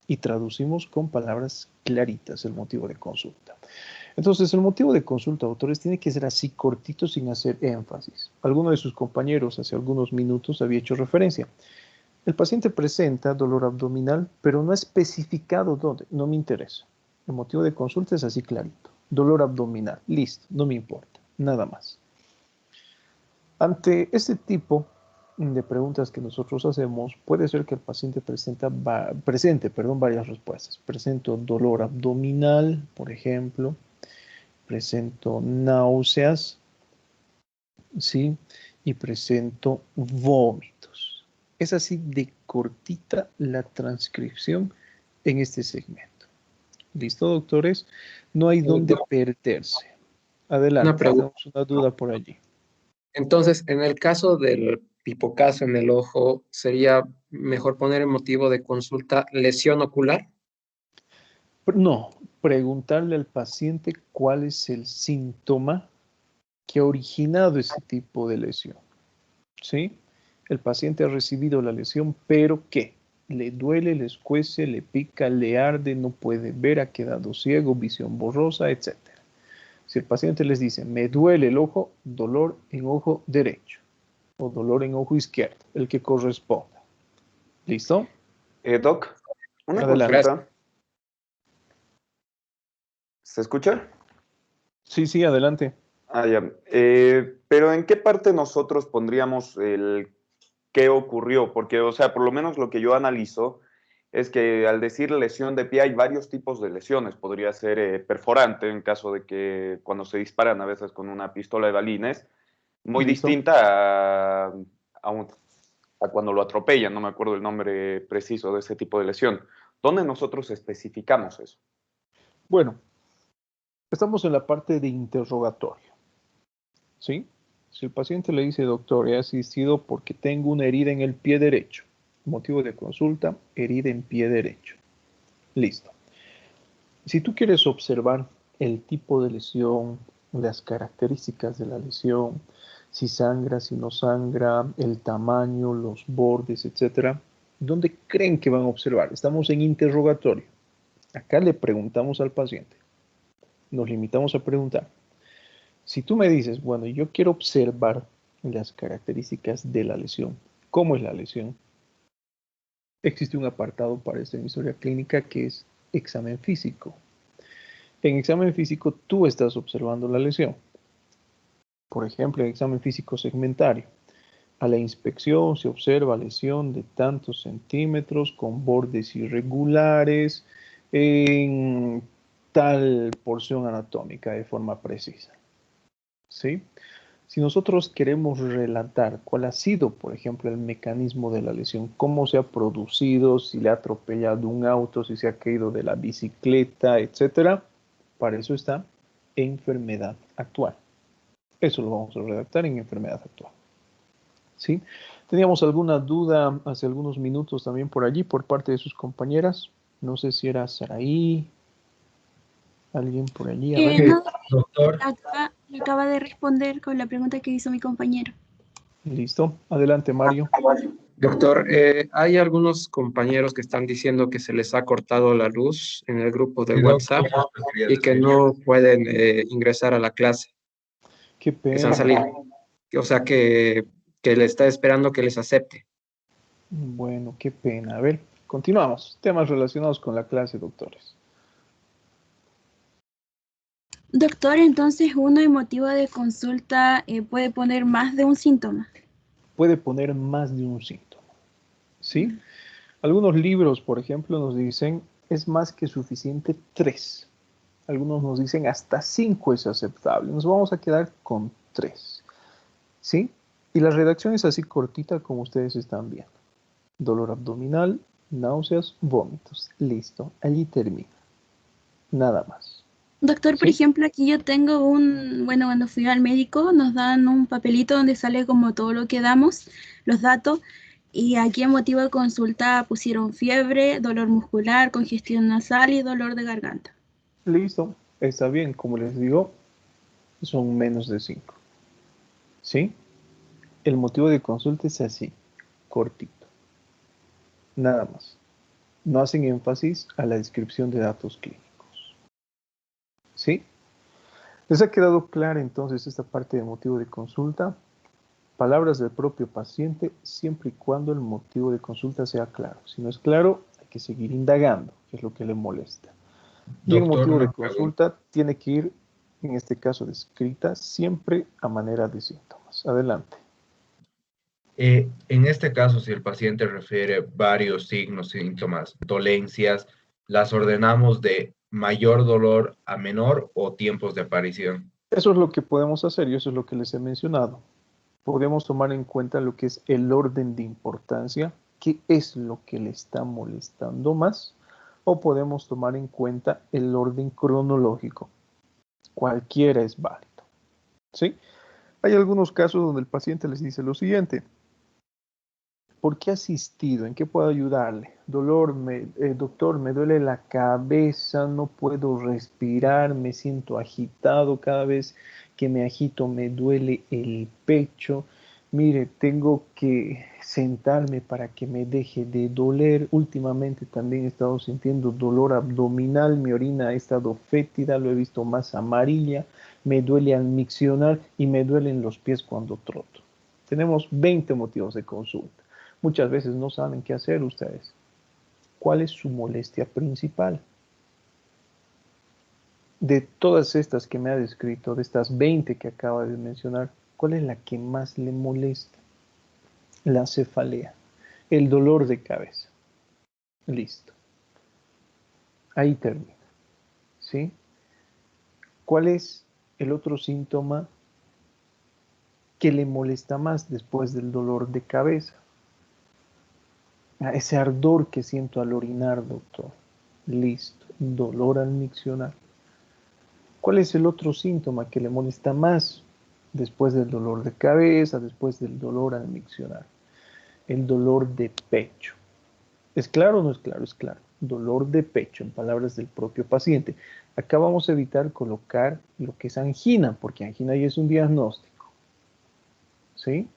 Y traducimos con palabras claritas el motivo de consulta. Entonces, el motivo de consulta, autores, tiene que ser así cortito sin hacer énfasis. Alguno de sus compañeros hace algunos minutos había hecho referencia. El paciente presenta dolor abdominal, pero no ha especificado dónde. No me interesa. El motivo de consulta es así clarito. Dolor abdominal. Listo. No me importa. Nada más. Ante este tipo de preguntas que nosotros hacemos, puede ser que el paciente presente varias respuestas. Presento dolor abdominal, por ejemplo. Presento náuseas, ¿sí? Y presento vómitos. Es así de cortita la transcripción en este segmento. ¿Listo, doctores? No hay dónde perderse. Una Adelante, pregunta. tenemos una duda por allí. Entonces, en el caso del hipocaso en el ojo, ¿sería mejor poner el motivo de consulta lesión ocular? No, preguntarle al paciente cuál es el síntoma que ha originado ese tipo de lesión. ¿Sí? El paciente ha recibido la lesión, pero ¿qué? Le duele, le escuece, le pica, le arde, no puede ver, ha quedado ciego, visión borrosa, etc. Si el paciente les dice, me duele el ojo, dolor en ojo derecho o dolor en ojo izquierdo, el que corresponda. ¿Listo? Doc, una Adelante. consulta. ¿Se escucha? Sí, sí, adelante. Ah, ya. Pero ¿en qué parte nosotros pondríamos el qué ocurrió? Porque, o sea, por lo menos lo que yo analizo es que al decir lesión de pie hay varios tipos de lesiones. Podría ser perforante en caso de que cuando se disparan a veces con una pistola de balines, muy ¿Listo? distinta a cuando lo atropellan. No me acuerdo el nombre preciso de ese tipo de lesión. ¿Dónde nosotros especificamos eso? Bueno, estamos en la parte de interrogatorio. ¿Sí? Si el paciente le dice, doctor, he asistido porque tengo una herida en el pie derecho. Motivo de consulta, herida en pie derecho. Listo. Si tú quieres observar el tipo de lesión, las características de la lesión, si sangra, si no sangra, el tamaño, los bordes, etcétera, ¿dónde creen que van a observar? Estamos en interrogatorio. Acá le preguntamos al paciente. Nos limitamos a preguntar. Si tú me dices, bueno, yo quiero observar las características de la lesión, ¿cómo es la lesión? existe un apartado para esta historia clínica que es examen físico. En examen físico tú estás observando la lesión. Por ejemplo, en examen físico segmentario. A la inspección se observa lesión de tantos centímetros con bordes irregulares en tal porción anatómica de forma precisa. ¿Sí? Si nosotros queremos relatar cuál ha sido, por ejemplo, el mecanismo de la lesión, cómo se ha producido, si le ha atropellado un auto, si se ha caído de la bicicleta, etcétera, para eso está enfermedad actual. Eso lo vamos a redactar en enfermedad actual. ¿Sí? Teníamos alguna duda hace algunos minutos también por allí, por parte de sus compañeras. No sé si era Saraí, alguien por allí. A ver. No, Doctor, acaba de responder con la pregunta que hizo mi compañero. Listo. Adelante, Mario. Doctor, hay algunos compañeros que están diciendo que se les ha cortado la luz en el grupo de sí, WhatsApp doctor, justo quería y que decir. no pueden ingresar a la clase, Qué que se han pena. salido. O sea, que le está esperando que les acepte. Bueno, qué pena. A ver, continuamos. Temas relacionados con la clase, doctores. Doctor, entonces uno en motivo de consulta puede poner más de un síntoma. Puede poner más de un síntoma. ¿Sí? Algunos libros, por ejemplo, nos dicen es más que suficiente 3. Algunos nos dicen hasta 5 es aceptable. Nos vamos a quedar con 3. ¿Sí? Y la redacción es así cortita como ustedes están viendo. Dolor abdominal, náuseas, vómitos. Listo. Allí termina. Nada más. Doctor, por ¿Sí? ejemplo, aquí yo tengo bueno, cuando fui al médico nos dan un papelito donde sale como todo lo que damos, los datos, y aquí en motivo de consulta pusieron fiebre, dolor muscular, congestión nasal y dolor de garganta. Listo. Está bien. Como les digo, son menos de 5. ¿Sí? El motivo de consulta es así, cortito. Nada más. No hacen énfasis a la descripción de datos clínicos. ¿Sí? ¿Les ha quedado clara entonces esta parte de motivo de consulta? Palabras del propio paciente siempre y cuando el motivo de consulta sea claro. Si no es claro, hay que seguir indagando, que es lo que le molesta. Y el Doctor, motivo de una pregunta. consulta tiene que ir, en este caso descrita, siempre a manera de síntomas. Adelante. En este caso, si el paciente refiere varios signos, síntomas, dolencias, ¿las ordenamos de mayor dolor a menor o tiempos de aparición? Eso es lo que podemos hacer y eso es lo que les he mencionado. Podemos tomar en cuenta lo que es el orden de importancia, qué es lo que le está molestando más, o podemos tomar en cuenta el orden cronológico. Cualquiera es válido. ¿Sí? Hay algunos casos donde el paciente les dice lo siguiente: ¿por qué ha asistido? ¿En qué puedo ayudarle? Doctor, me duele la cabeza, no puedo respirar, me siento agitado, cada vez que me agito me duele el pecho. Mire, tengo que sentarme para que me deje de doler. Últimamente también he estado sintiendo dolor abdominal, mi orina ha estado fétida, lo he visto más amarilla, me duele al miccionar y me duelen los pies cuando troto. Tenemos 20 motivos de consulta. Muchas veces no saben qué hacer ustedes. ¿Cuál es su molestia principal? De todas estas que me ha descrito, de estas 20 que acaba de mencionar, ¿cuál es la que más le molesta? La cefalea, el dolor de cabeza. Listo. Ahí termina. ¿Sí? ¿Cuál es el otro síntoma que le molesta más después del dolor de cabeza? Ese ardor que siento al orinar, doctor. Listo. Dolor al miccionar. ¿Cuál es el otro síntoma que le molesta más después del dolor de cabeza, después del dolor al miccionar? El dolor de pecho. ¿Es claro o no es claro? Es claro. Dolor de pecho, en palabras del propio paciente. Acá vamos a evitar colocar lo que es angina, porque angina ya es un diagnóstico. ¿Sí?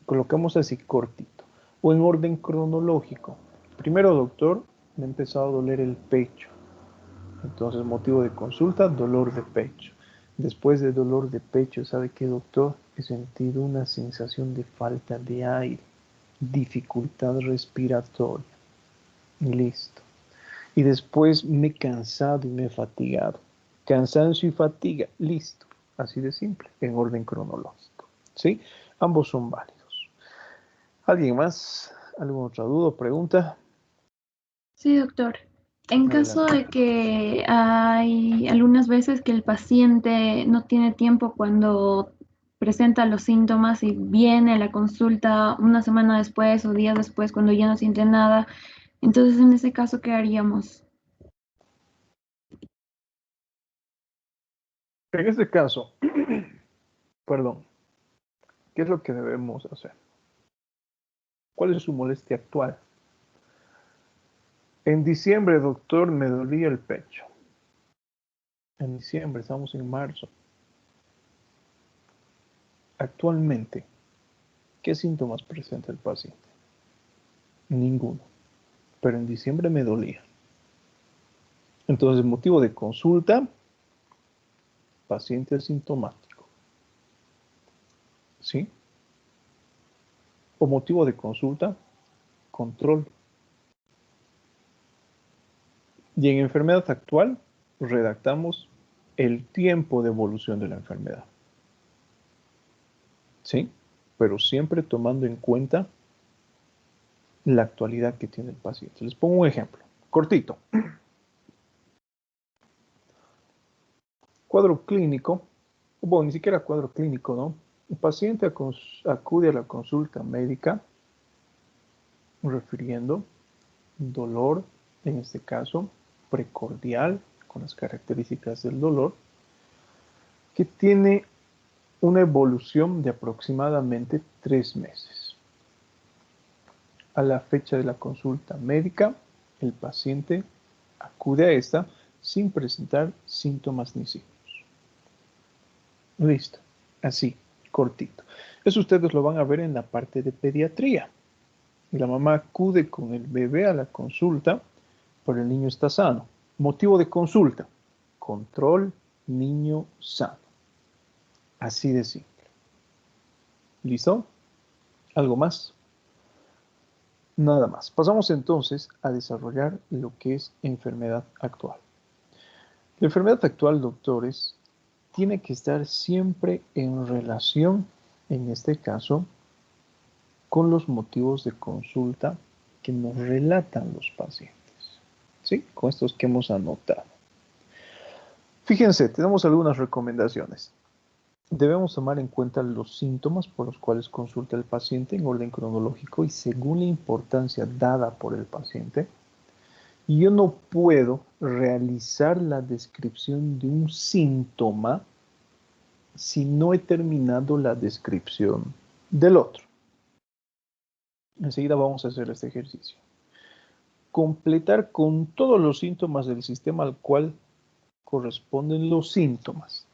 Colocamos así cortito. O en orden cronológico. Primero, doctor, me ha empezado a doler el pecho. Entonces, motivo de consulta, dolor de pecho. Después de dolor de pecho, ¿sabe qué, doctor? He sentido una sensación de falta de aire. dificultad respiratoria. Listo. Y después me he cansado y me he fatigado. Cansancio y fatiga. Listo. Así de simple, en orden cronológico. ¿Sí? Ambos son válidos. ¿Alguien más? ¿Alguna otra duda o pregunta? Sí, doctor. En caso de que hay algunas veces que el paciente no tiene tiempo cuando presenta los síntomas y viene a la consulta una semana después o días después cuando ya no siente nada, entonces en ese caso, ¿qué haríamos? En este caso, perdón, ¿qué es lo que debemos hacer? ¿Cuál es su molestia actual? En diciembre, doctor, me dolía el pecho. En diciembre, estamos en marzo. Actualmente, ¿qué síntomas presenta el paciente? Ninguno. Pero en diciembre me dolía. Entonces, motivo de consulta, paciente asintomático. ¿Sí? O motivo de consulta, control. Y en enfermedad actual, redactamos el tiempo de evolución de la enfermedad. ¿Sí? Pero siempre tomando en cuenta la actualidad que tiene el paciente. Les pongo un ejemplo, cortito. Cuadro clínico, bueno, ni siquiera cuadro clínico, ¿no? El paciente acude a la consulta médica refiriendo dolor, en este caso, precordial, con las características del dolor, que tiene una evolución de aproximadamente 3 meses. A la fecha de la consulta médica, el paciente acude a esta sin presentar síntomas ni signos. Listo, así, cortito. Eso ustedes lo van a ver en la parte de pediatría. La mamá acude con el bebé a la consulta, pero el niño está sano. Motivo de consulta, control niño sano. Así de simple. ¿Listo? ¿Algo más? Nada más. Pasamos entonces a desarrollar lo que es enfermedad actual. La enfermedad actual, doctores, tiene que estar siempre en relación, en este caso, con los motivos de consulta que nos relatan los pacientes. ¿Sí? Con estos que hemos anotado. Fíjense, tenemos algunas recomendaciones. Debemos tomar en cuenta los síntomas por los cuales consulta el paciente en orden cronológico y según la importancia dada por el paciente. Yo no puedo realizar la descripción de un síntoma si no he terminado la descripción del otro. Enseguida vamos a hacer este ejercicio. Completar con todos los síntomas del sistema al cual corresponden los síntomas.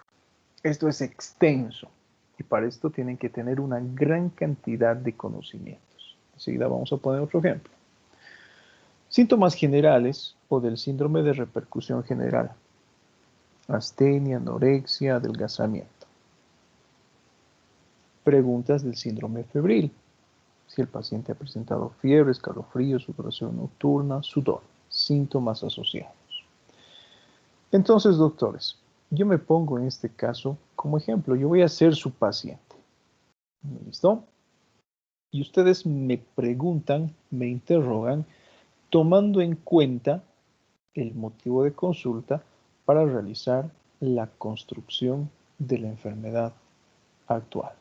Esto es extenso y para esto tienen que tener una gran cantidad de conocimientos. Enseguida vamos a poner otro ejemplo. Síntomas generales o del síndrome de repercusión general. Astenia, anorexia, adelgazamiento. Preguntas del síndrome febril. Si el paciente ha presentado fiebre, escalofríos, sudoración nocturna, sudor. Síntomas asociados. Entonces, doctores, yo me pongo en este caso como ejemplo. Yo voy a ser su paciente. ¿Listo? Y ustedes me preguntan, me interrogan, tomando en cuenta el motivo de consulta para realizar la construcción de la enfermedad actual.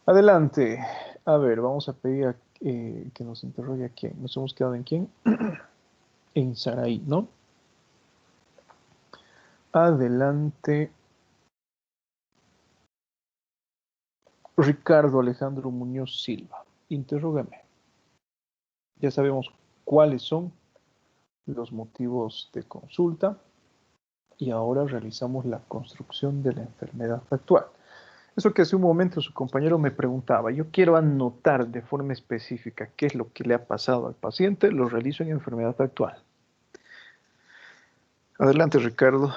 Adelante. A ver, vamos a pedir que nos interrogue a quién. ¿Nos hemos quedado en quién? En Saraí, ¿no? Adelante. Ricardo Alejandro Muñoz Silva. Interrógame. Ya sabemos cuáles son los motivos de consulta y ahora realizamos la construcción de la enfermedad actual. Eso que hace un momento su compañero me preguntaba, yo quiero anotar de forma específica qué es lo que le ha pasado al paciente, lo realizo en enfermedad actual. Adelante, Ricardo.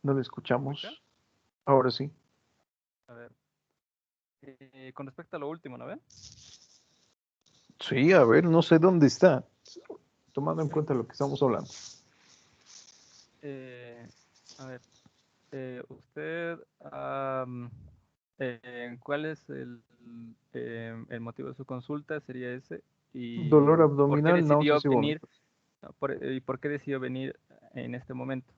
No le escuchamos. Ahora sí. A ver. Con respecto a lo último, ¿no ve? Sí, a ver, no sé dónde está, tomando en cuenta lo que estamos hablando. A ver, usted, ¿cuál es el motivo de su consulta? Sería ese. Dolor ¿Y por qué abdominal, decidió náuseas y venir? vómitos. ¿Y por qué decidió venir en este momento?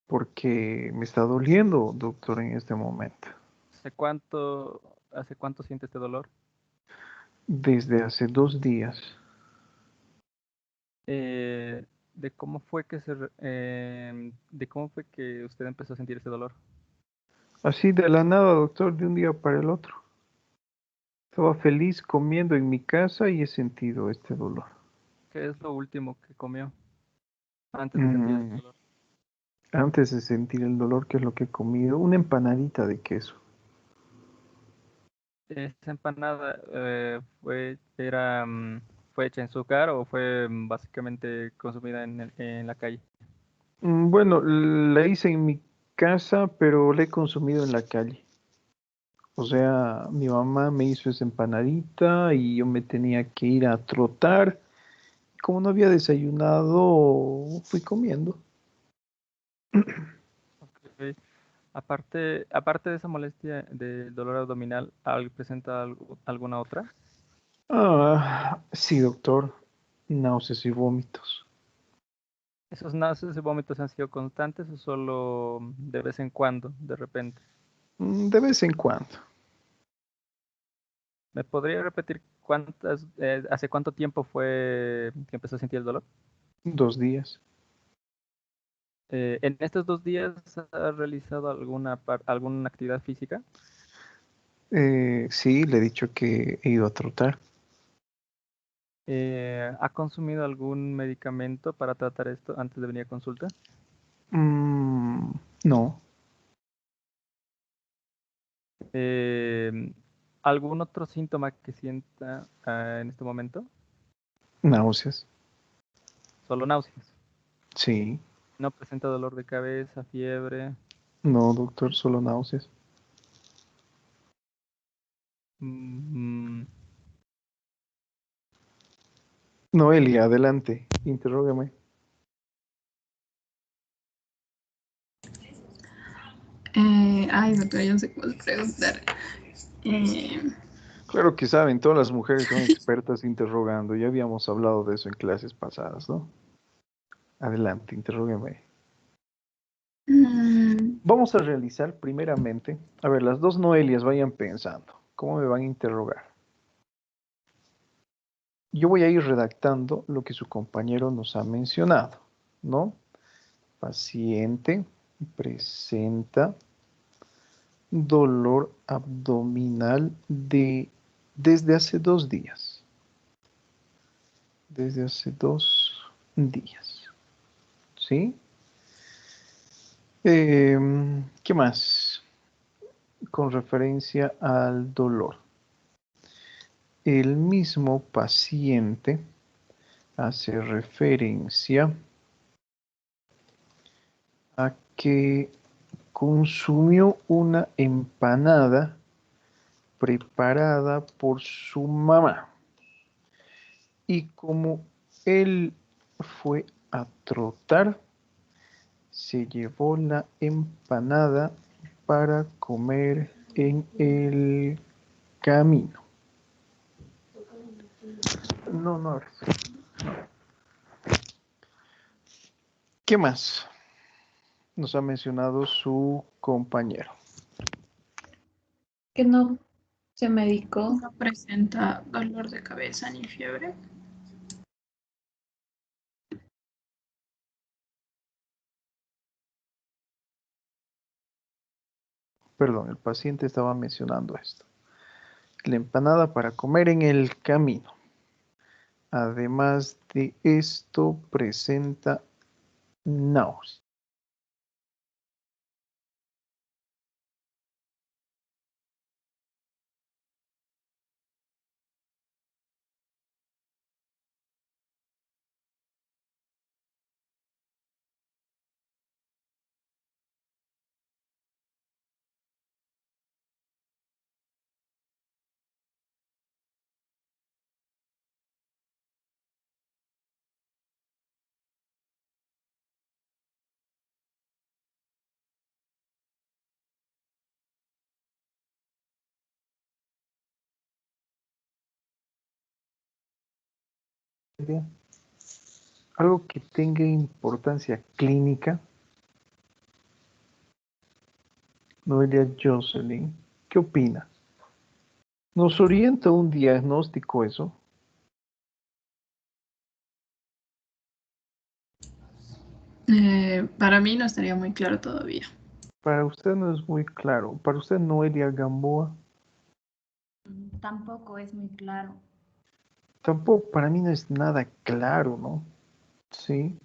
Porque me está doliendo, doctor, en este momento. Hace cuánto siente este dolor? Desde hace 2 días. ¿De cómo fue que de cómo fue que usted empezó a sentir ese dolor? Así de la nada, doctor, de un día para el otro. Estaba feliz comiendo en mi casa y he sentido este dolor. ¿Qué es lo último que comió antes de sentir ese Mm, dolor? Antes de sentir el dolor, ¿qué es lo que he comido? Una empanadita de queso. ¿Esa empanada fue hecha en su hogar o fue básicamente consumida en la calle? Bueno, la hice en mi casa, pero la he consumido en la calle. O sea, mi mamá me hizo esa empanadita y yo me tenía que ir a trotar. Como no había desayunado, fui comiendo. Ok. Aparte de esa molestia del dolor abdominal, ¿presenta alguna otra? Sí, doctor. Náuseas y vómitos. ¿Esos náuseas y vómitos han sido constantes o solo de vez en cuando, de repente? De vez en cuando. ¿Me podría repetir hace cuánto tiempo fue que empezó a sentir el dolor? 2 días. ¿En estos 2 días ha realizado alguna actividad física? Sí, le he dicho que he ido a trotar. ¿Ha consumido algún medicamento para tratar esto antes de venir a consulta? Mm, no, Eh, ¿Algún otro síntoma que sienta en este momento? náuseas. Solo náuseas. Sí, ¿No presenta dolor de cabeza, fiebre? no, doctor, solo náuseas. Mm, Noelia, adelante, interrógame. Ay, doctora, yo no sé cómo preguntar. Eh, Claro que saben, todas las mujeres son expertas interrogando. Ya habíamos hablado de eso en clases pasadas, ¿no? Adelante, interrógame. mm, Vamos a realizar primeramente, a ver, las dos Noelias vayan pensando, ¿cómo me van a interrogar? Yo voy a ir redactando lo que su compañero nos ha mencionado, ¿no? Paciente presenta dolor abdominal desde hace 2 días. Desde hace 2 días. ¿Sí? ¿Qué más? Con referencia al dolor. El mismo paciente hace referencia a que consumió una empanada preparada por su mamá. Y como él fue a trotar, se llevó la empanada para comer en el camino. No, no abres. ¿Qué más nos ha mencionado su compañero? Que no se medicó, no presenta dolor de cabeza ni fiebre. Perdón, el paciente estaba mencionando esto. La empanada para comer en el camino. Además de esto, presenta náuseas. algo que tenga importancia clínica. Noelia Jocelyn, ¿qué opina? ¿Nos orienta un diagnóstico eso? Para mí no estaría muy claro todavía. Para usted no es muy claro. Para usted, Noelia Gamboa. Tampoco es muy claro. Tampoco, para mí no es nada claro, ¿no? Sí.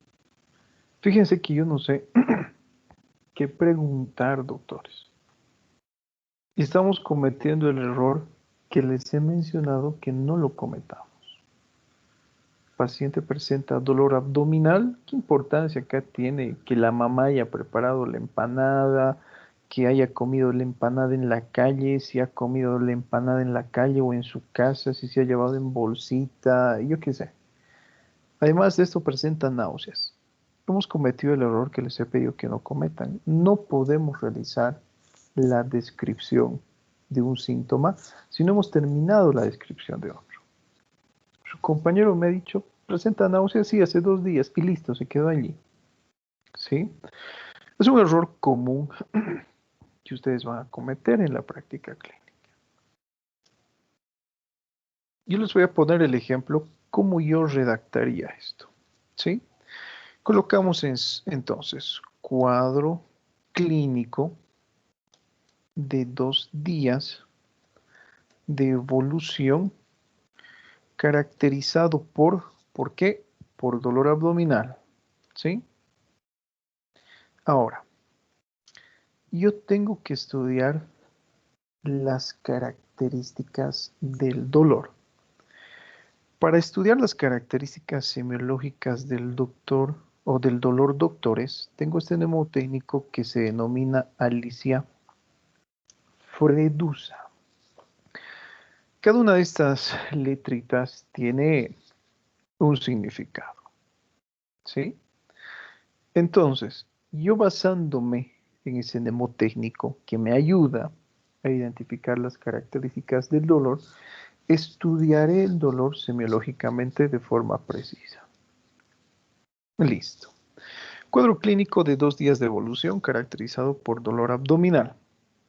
Fíjense que yo no sé qué preguntar, doctores. Y estamos cometiendo el error que les he mencionado que no lo cometamos. Paciente presenta dolor abdominal. ¿Qué importancia acá tiene que la mamá haya preparado la empanada, que haya comido la empanada en la calle, si ha comido la empanada en la calle o en su casa, si se ha llevado en bolsita, yo qué sé? Además de esto presenta náuseas. Hemos cometido el error que les he pedido que no cometan. No podemos realizar la descripción de un síntoma si no hemos terminado la descripción de otro. Su compañero me ha dicho, presenta náuseas, sí, hace 2 días, y listo, se quedó allí. ¿Sí? Es un error común que ustedes van a cometer en la práctica clínica. Yo les voy a poner el ejemplo cómo yo redactaría esto. ¿Sí? Colocamos entonces cuadro clínico de 2 días de evolución caracterizado ¿por qué? Por dolor abdominal. ¿Sí? Ahora, yo tengo que estudiar las características del dolor. Para estudiar las características semiológicas del doctor o del dolor doctores, tengo este mnemotécnico que se denomina Alicia Fredusa. Cada una de estas letritas tiene un significado. ¿Sí? Entonces, yo basándome en ese mnemotécnico que me ayuda a identificar las características del dolor, estudiaré el dolor semiológicamente de forma precisa. Listo. Cuadro clínico de 2 días de evolución caracterizado por dolor abdominal.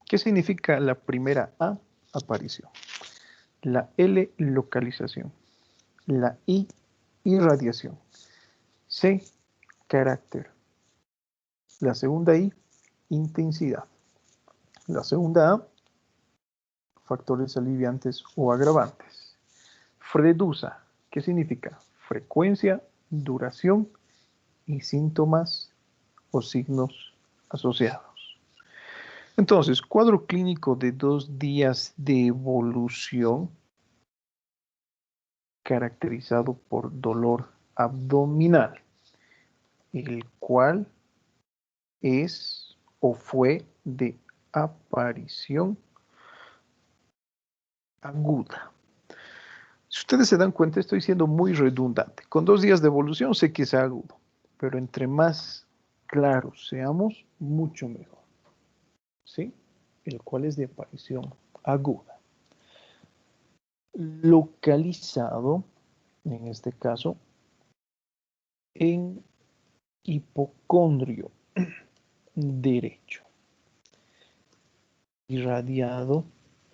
¿Qué significa la primera A? Aparición. La L, localización. La I, irradiación. C, carácter. La segunda I, intensidad. La segunda A, factores aliviantes o agravantes. Fredusa, ¿qué significa? Frecuencia, duración y síntomas o signos asociados. Entonces, cuadro clínico de 2 días de evolución caracterizado por dolor abdominal, el cual es o fue de aparición aguda. Si ustedes se dan cuenta, estoy siendo muy redundante. Con 2 días de evolución sé que es agudo, pero entre más claros seamos, mucho mejor. ¿Sí? El cual es de aparición aguda. Localizado, en este caso, en hipocondrio derecho. Irradiado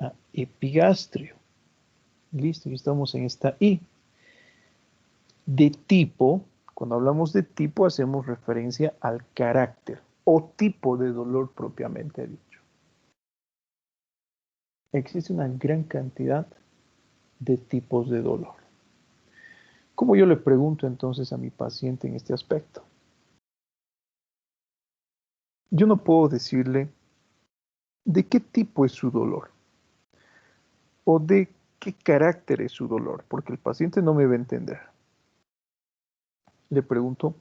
a epigastrio. Listo, ya estamos en esta I. De tipo, cuando hablamos de tipo, hacemos referencia al carácter o tipo de dolor propiamente dicho. Existe una gran cantidad de tipos de dolor. ¿Cómo yo le pregunto entonces a mi paciente en este aspecto? Yo no puedo decirle de qué tipo es su dolor o de qué carácter es su dolor, porque el paciente no me va a entender. Le pregunto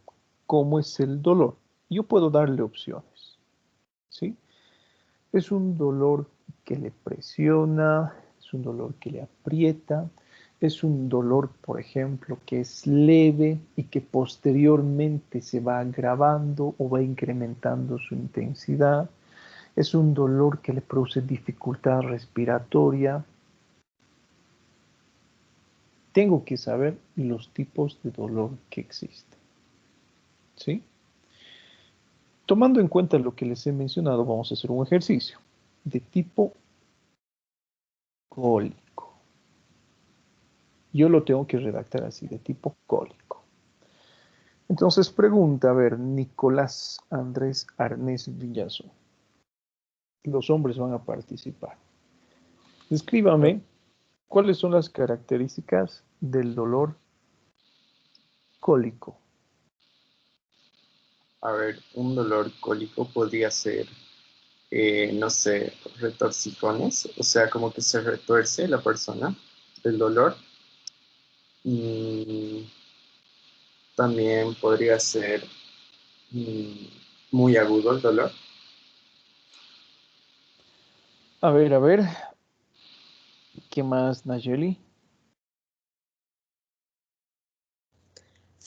cómo es el dolor. Yo puedo darle opciones, ¿sí? Es un dolor que le presiona, es un dolor que le aprieta, es un dolor, por ejemplo, que es leve y que posteriormente se va agravando o va incrementando su intensidad. Es un dolor que le produce dificultad respiratoria. tengo que saber los tipos de dolor que existen. ¿Sí? Tomando en cuenta lo que les he mencionado, vamos a hacer un ejercicio de tipo cólico. Yo lo tengo que redactar así, de tipo cólico. Entonces pregunta, a ver, Nicolás Andrés Arnés Villazo. Los hombres van a participar. Descríbame cuáles son las características del dolor cólico. A ver, un dolor cólico podría ser, no sé, retorcijones, o sea, como que se retuerce la persona del dolor. Y también podría ser muy agudo el dolor. A ver, ¿qué más, Nayeli?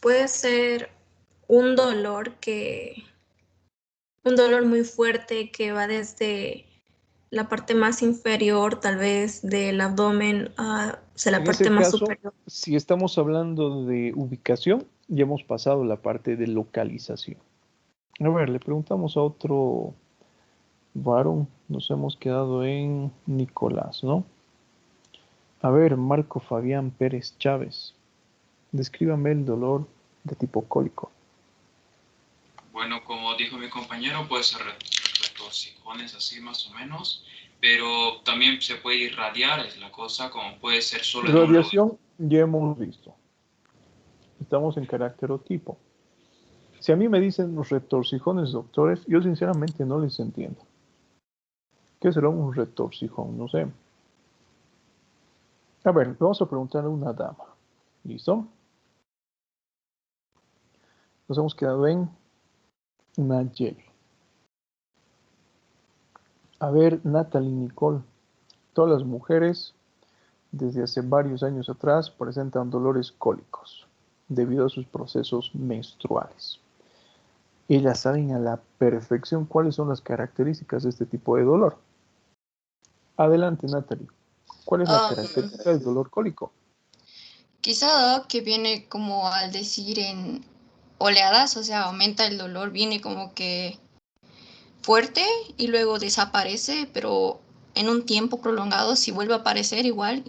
Puede ser un dolor un dolor muy fuerte que va desde la parte más inferior, tal vez del abdomen, hacia la En parte ese más caso, superior. si estamos hablando de ubicación, ya hemos pasado la parte de localización. A ver, le preguntamos a otro varón, nos hemos quedado en Nicolás, ¿no? A ver, Marco Fabián Pérez Chávez, descríbame el dolor de tipo cólico. Bueno, como dijo mi compañero, puede ser retorcijones así más o menos, pero también se puede irradiar, es la cosa, como puede ser solo en un lugar. Radiación ya hemos visto. Estamos en carácter o tipo. Si a mí me dicen los retorcijones, doctores, yo sinceramente no les entiendo. ¿Qué será un retorcijón? No sé. A ver, vamos a preguntar a una dama. ¿Listo? Nos hemos quedado en Nayeli. A ver, Natalie Nicole. Todas las mujeres, desde hace varios años atrás, presentan dolores cólicos debido a sus procesos menstruales. Ellas saben a la perfección cuáles son las características de este tipo de dolor. Adelante, Natalie. ¿Cuál es la característica del dolor cólico? Quizá que viene como al decir en oleadas, o sea, aumenta el dolor, viene como que fuerte y luego desaparece, pero en un tiempo prolongado si vuelve a aparecer igual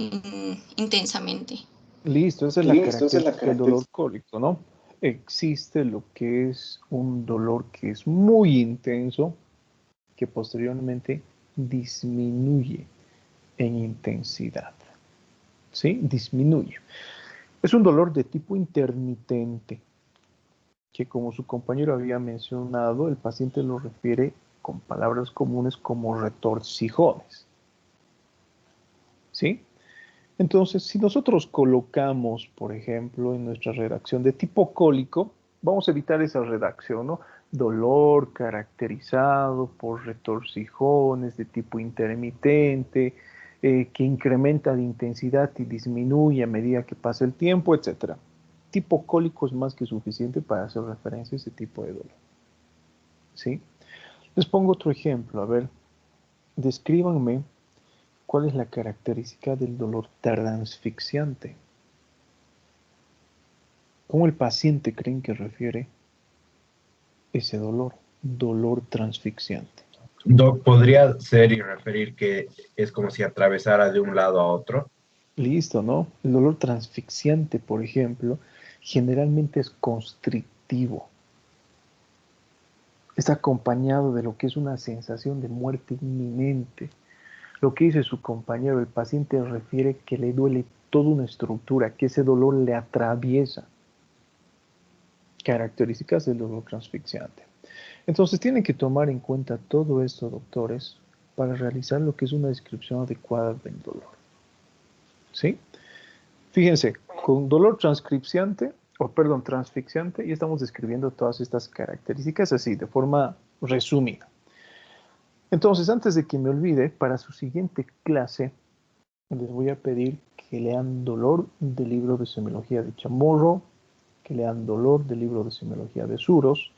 intensamente. Listo, esa es la característica del dolor cólico, ¿no? Existe lo que es un dolor que es muy intenso, que posteriormente disminuye en intensidad. ¿Sí? Disminuye. Es un dolor de tipo intermitente, que como su compañero había mencionado, el paciente lo refiere con palabras comunes como retorcijones. ¿Sí? Entonces, si nosotros colocamos, por ejemplo, en nuestra redacción de tipo cólico, vamos a evitar esa redacción, ¿no? Dolor caracterizado por retorcijones de tipo intermitente, que incrementa de intensidad y disminuye a medida que pasa el tiempo, etc. Tipo cólico es más que suficiente para hacer referencia a ese tipo de dolor. ¿Sí? Les pongo otro ejemplo. A ver, descríbanme cuál es la característica del dolor transfixiante. ¿Cómo el paciente creen que refiere ese dolor? Dolor transfixiante. Doc, ¿podría ser y referir que es como si atravesara de un lado a otro? Listo, ¿no? El dolor transfixiante, por ejemplo, generalmente es constrictivo. Es acompañado de lo que es una sensación de muerte inminente. Lo que dice su compañero, el paciente refiere que le duele toda una estructura, que ese dolor le atraviesa. Características del dolor transfixiante. Entonces tienen que tomar en cuenta todo esto, doctores, para realizar lo que es una descripción adecuada del dolor. ¿Sí? Fíjense, con dolor transfixiante, ya estamos describiendo todas estas características así, de forma resumida. Entonces, antes de que me olvide, para su siguiente clase, les voy a pedir que lean Dolor del libro de Semiología de Chamorro, que lean Dolor del libro de Semiología de Suros,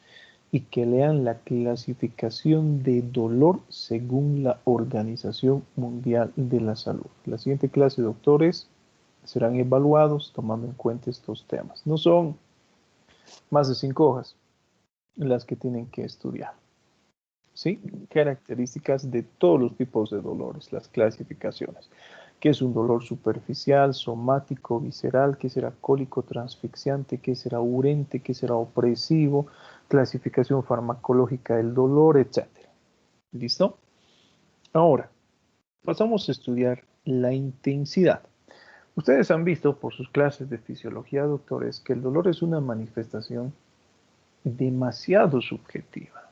y que lean la clasificación de dolor según la Organización Mundial de la Salud. La siguiente clase, doctores, serán evaluados tomando en cuenta estos temas. No son más de 5 hojas las que tienen que estudiar. ¿Sí? Características de todos los tipos de dolores, las clasificaciones. ¿Qué es un dolor superficial, somático, visceral? ¿Qué será cólico, transfixiante? ¿Qué será urente? ¿Qué será opresivo? Clasificación farmacológica del dolor, etcétera. ¿Listo? Ahora, pasamos a estudiar la intensidad. Ustedes han visto por sus clases de fisiología, doctores, que el dolor es una manifestación demasiado subjetiva.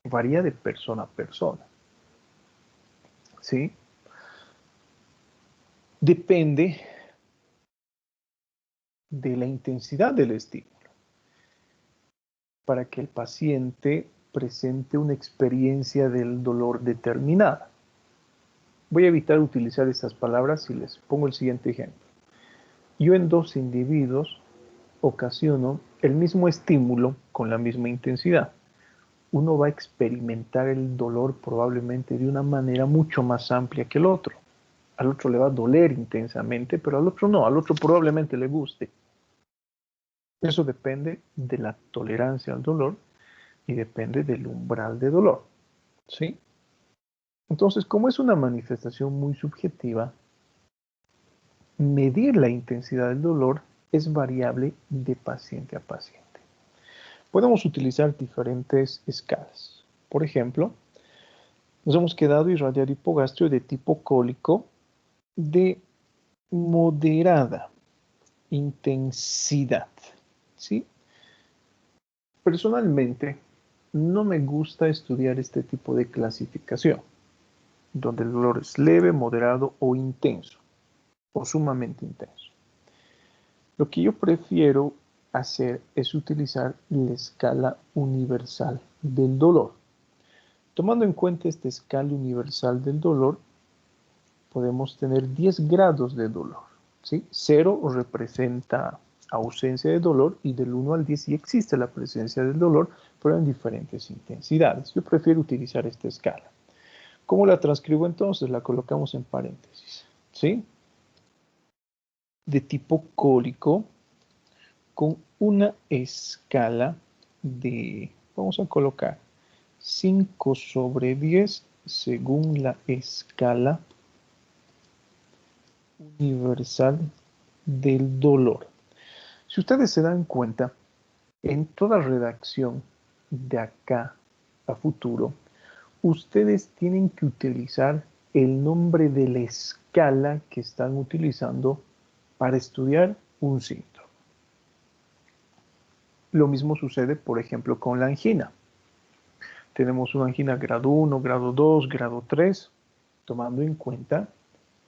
Varía de persona a persona. ¿Sí? Depende de la intensidad del estímulo para que el paciente presente una experiencia del dolor determinada. Voy a evitar utilizar estas palabras y les pongo el siguiente ejemplo. Yo en 2 individuos ocasiono el mismo estímulo con la misma intensidad. Uno va a experimentar el dolor probablemente de una manera mucho más amplia que el otro. Al otro le va a doler intensamente, pero al otro no, al otro probablemente le guste. Eso depende de la tolerancia al dolor y depende del umbral de dolor. ¿Sí? Entonces, como es una manifestación muy subjetiva, medir la intensidad del dolor es variable de paciente a paciente. Podemos utilizar diferentes escalas. Por ejemplo, nos hemos quedado irradiar hipogastrio de tipo cólico de moderada intensidad. ¿Sí? Personalmente, no me gusta estudiar este tipo de clasificación, donde el dolor es leve, moderado o intenso, o sumamente intenso. Lo que yo prefiero hacer es utilizar la escala universal del dolor. Tomando en cuenta esta escala universal del dolor, podemos tener 10 grados de dolor. ¿Sí? 0 representa ausencia de dolor y del 1 al 10 sí existe la presencia del dolor, pero en diferentes intensidades. Yo prefiero utilizar esta escala. ¿Cómo la transcribo entonces? La colocamos en paréntesis. ¿Sí? De tipo cólico, con una escala de, vamos a colocar 5/10 según la escala universal del dolor. Si ustedes se dan cuenta, en toda redacción de acá a futuro, ustedes tienen que utilizar el nombre de la escala que están utilizando para estudiar un síntoma. Lo mismo sucede, por ejemplo, con la angina. Tenemos una angina grado 1, grado 2, grado 3, tomando en cuenta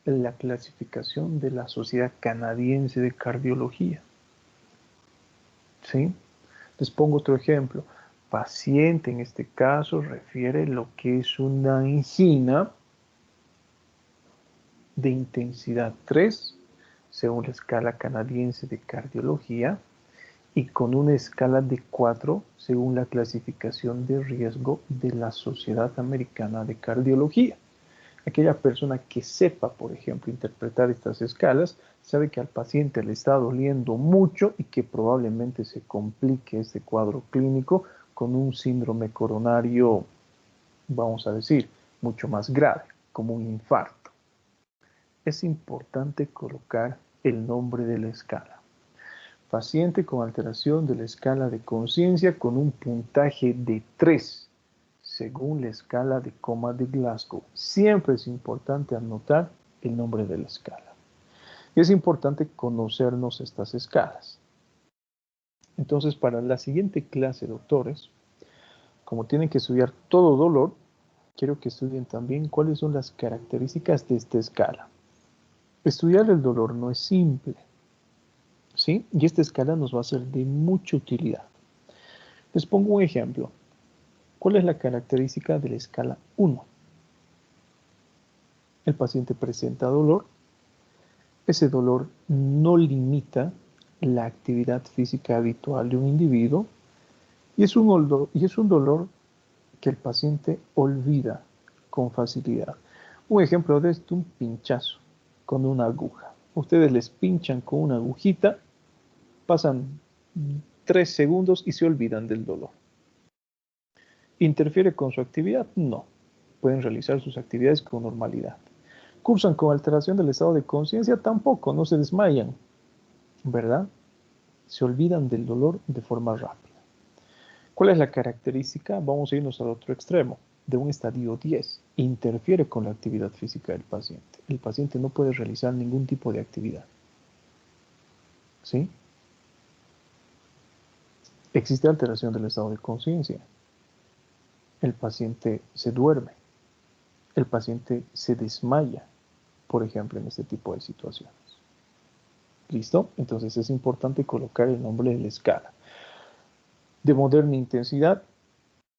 la clasificación de la Sociedad Canadiense de Cardiología. ¿Sí? Les pongo otro ejemplo. Paciente, en este caso, refiere lo que es una angina de intensidad 3, según la escala canadiense de cardiología, y con una escala de 4 según la clasificación de riesgo de la Sociedad Americana de Cardiología. Aquella persona que sepa, por ejemplo, interpretar estas escalas, sabe que al paciente le está doliendo mucho y que probablemente se complique este cuadro clínico con un síndrome coronario, vamos a decir, mucho más grave, como un infarto. Es importante colocar el nombre de la escala. Paciente con alteración de la escala de conciencia con un puntaje de 3, según la escala de coma de Glasgow. Siempre es importante anotar el nombre de la escala. Y es importante conocernos estas escalas. Entonces, para la siguiente clase, doctores, como tienen que estudiar todo dolor, quiero que estudien también cuáles son las características de esta escala. Estudiar el dolor no es simple. ¿Sí? Y esta escala nos va a ser de mucha utilidad. Les pongo un ejemplo. ¿Cuál es la característica de la escala 1? El paciente presenta dolor. Ese dolor no limita la actividad física habitual de un individuo y es un dolor que el paciente olvida con facilidad. Un ejemplo de esto, un pinchazo con una aguja. Ustedes les pinchan con una agujita, pasan 3 segundos y se olvidan del dolor. ¿Interfiere con su actividad? No. Pueden realizar sus actividades con normalidad. ¿Cursan con alteración del estado de conciencia? Tampoco, no se desmayan, ¿verdad? Se olvidan del dolor de forma rápida. ¿Cuál es la característica? Vamos a irnos al otro extremo, de un estadio 10. Interfiere con la actividad física del paciente. El paciente no puede realizar ningún tipo de actividad. ¿Sí? Existe alteración del estado de conciencia. El paciente se duerme. El paciente se desmaya, por ejemplo, en este tipo de situaciones. ¿Listo? Entonces es importante colocar el nombre de la escala. De moderna intensidad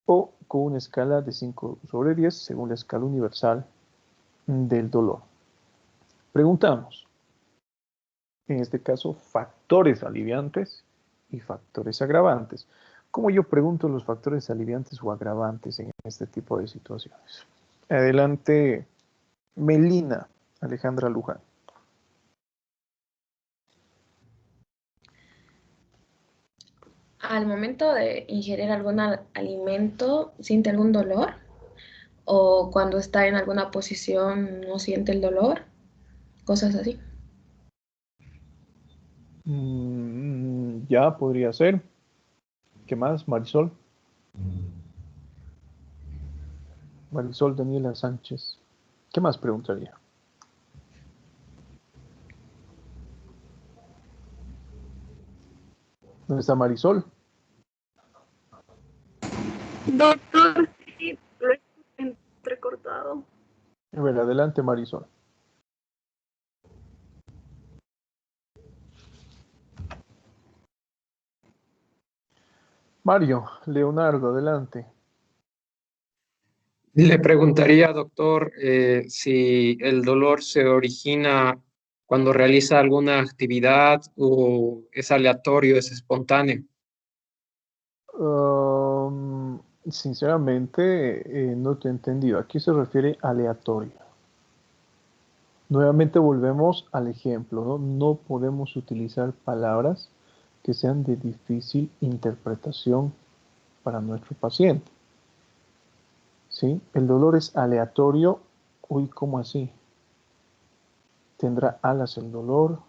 o con una escala de 5/10 según la escala universal del dolor. Preguntamos, en este caso, factores aliviantes y factores agravantes. ¿Cómo yo pregunto los factores aliviantes o agravantes en este tipo de situaciones? Adelante, Melina Alejandra Luján. Al momento de ingerir algún alimento, ¿siente algún dolor? ¿O cuando está en alguna posición no siente el dolor? Cosas así. Ya podría ser. ¿Qué más, Marisol? Marisol Daniela Sánchez. ¿Qué más preguntaría? ¿Dónde está Marisol? Doctor, sí, lo he entrecortado. A ver, adelante, Marisol. Mario, Leonardo, adelante. Le preguntaría, doctor, si el dolor se origina cuando realiza alguna actividad o es aleatorio, es espontáneo. Sinceramente, no te he entendido. ¿A qué se refiere aleatorio? Nuevamente volvemos al ejemplo, ¿no? No podemos utilizar palabras que sean de difícil interpretación para nuestro paciente. ¿Sí? El dolor es aleatorio. Uy, ¿cómo así? ¿Tendrá alas el dolor?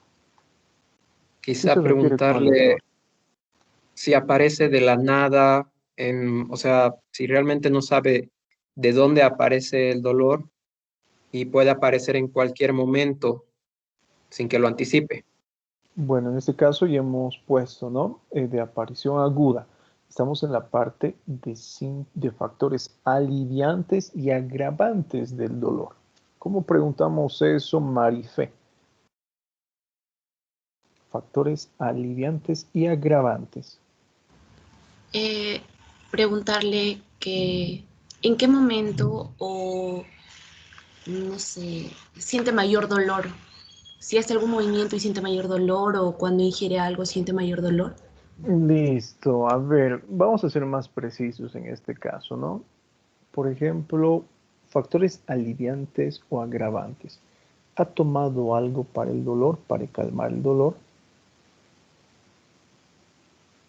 Quizá preguntarle si aparece de la nada, o sea, si realmente no sabe de dónde aparece el dolor y puede aparecer en cualquier momento sin que lo anticipe. Bueno, en este caso ya hemos puesto, ¿no? De aparición aguda. Estamos en la parte de factores aliviantes y agravantes del dolor. ¿Cómo preguntamos eso, Marifé? Factores aliviantes y agravantes. Preguntarle que en qué momento o, no sé, siente mayor dolor. Si hace algún movimiento y siente mayor dolor o cuando ingiere algo siente mayor dolor. Listo, a ver, vamos a ser más precisos en este caso, ¿no? Por ejemplo, factores aliviantes o agravantes. ¿Ha tomado algo para el dolor, para calmar el dolor?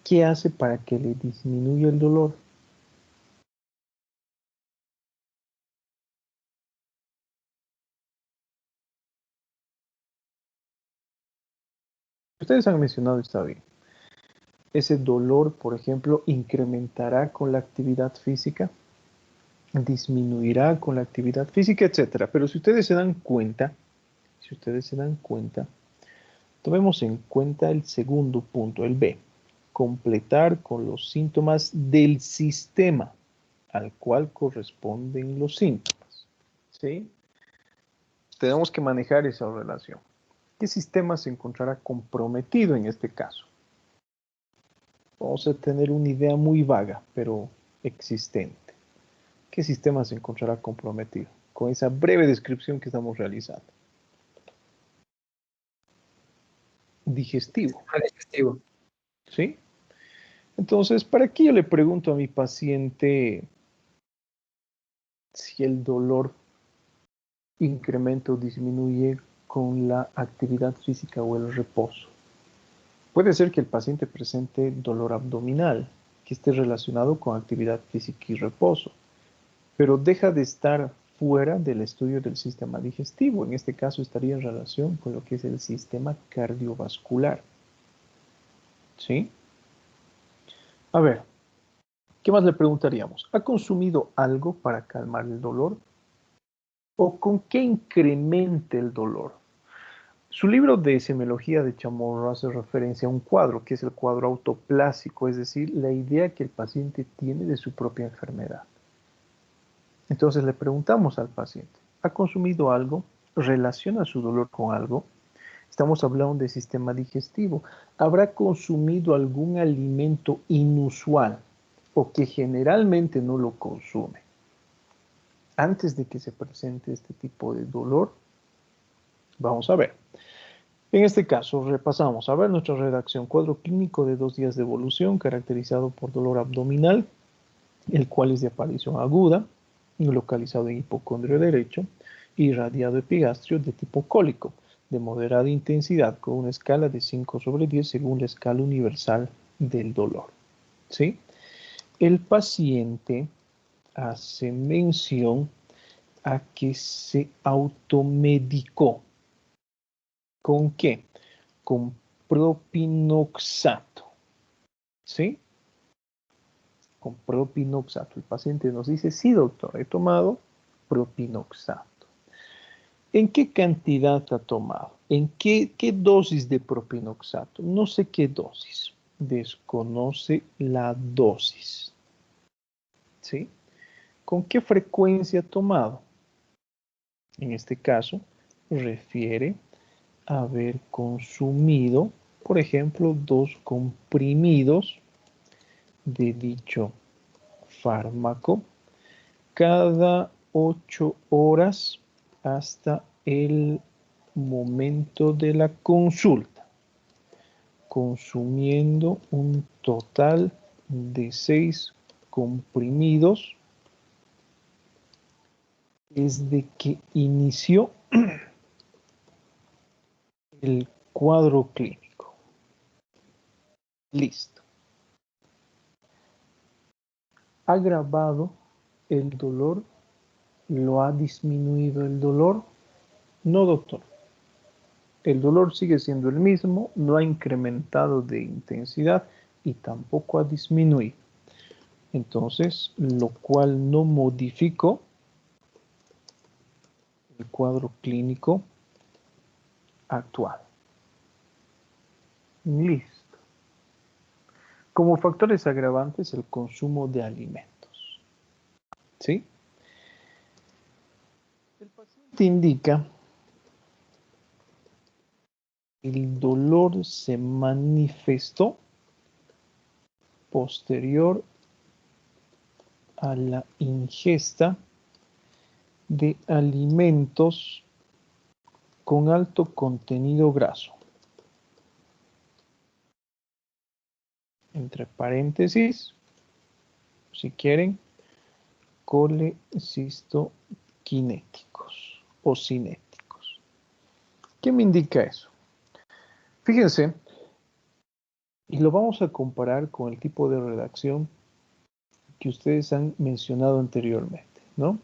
¿Qué hace para que le disminuya el dolor? Ustedes han mencionado, está bien. Ese dolor, por ejemplo, incrementará con la actividad física, disminuirá con la actividad física, etc. Pero si ustedes se dan cuenta, tomemos en cuenta el segundo punto, el B. Completar con los síntomas del sistema al cual corresponden los síntomas. ¿Sí? Tenemos que manejar esa relación. ¿Qué sistema se encontrará comprometido en este caso? Vamos a tener una idea muy vaga, pero existente. ¿Qué sistema se encontrará comprometido? Con esa breve descripción que estamos realizando. Digestivo. Digestivo. ¿Sí? Entonces, ¿para qué yo le pregunto a mi paciente si el dolor incrementa o disminuye con la actividad física o el reposo. Puede ser que el paciente presente dolor abdominal, que esté relacionado con actividad física y reposo, pero deja de estar fuera del estudio del sistema digestivo. En este caso estaría en relación con lo que es el sistema cardiovascular. ¿Sí? A ver, ¿qué más le preguntaríamos? ¿Ha consumido algo para calmar el dolor? ¿O con qué incrementa el dolor? Su libro de semiología de Chamorro hace referencia a un cuadro, que es el cuadro autoplásico, es decir, la idea que el paciente tiene de su propia enfermedad. Entonces le preguntamos al paciente, ¿ha consumido algo? ¿Relaciona su dolor con algo? Estamos hablando de sistema digestivo. ¿Habrá consumido algún alimento inusual o que generalmente no lo consume antes de que se presente este tipo de dolor? Vamos a ver. En este caso, repasamos. A ver nuestra redacción. Cuadro clínico de 2 días de evolución caracterizado por dolor abdominal, el cual es de aparición aguda, localizado en hipocondrio derecho, irradiado epigastrio de tipo cólico, de moderada intensidad, con una escala de 5/10 según la escala universal del dolor. ¿Sí? El paciente hace mención a que se automedicó. ¿Con qué? Con propinoxato. ¿Sí? Con propinoxato. El paciente nos dice, sí, doctor, he tomado propinoxato. ¿En qué cantidad ha tomado? ¿En qué dosis de propinoxato? No sé qué dosis. Desconoce la dosis. ¿Sí? ¿Con qué frecuencia ha tomado? En este caso, refiere a haber consumido, por ejemplo, 2 comprimidos de dicho fármaco cada 8 horas hasta el momento de la consulta, consumiendo un total de 6 comprimidos desde que inició el cuadro clínico. Listo. ¿Ha agravado el dolor? ¿Lo ha disminuido el dolor? No, doctor. El dolor sigue siendo el mismo, no ha incrementado de intensidad y tampoco ha disminuido. Entonces, lo cual no modificó el cuadro clínico actual. Listo. Como factores agravantes, el consumo de alimentos. ¿Sí? El paciente indica que el dolor se manifestó posterior a la ingesta de alimentos con alto contenido graso. Entre paréntesis, si quieren, colecistoquinéticos o cinéticos. ¿Qué me indica eso? Fíjense, y lo vamos a comparar con el tipo de redacción que ustedes han mencionado anteriormente, ¿no?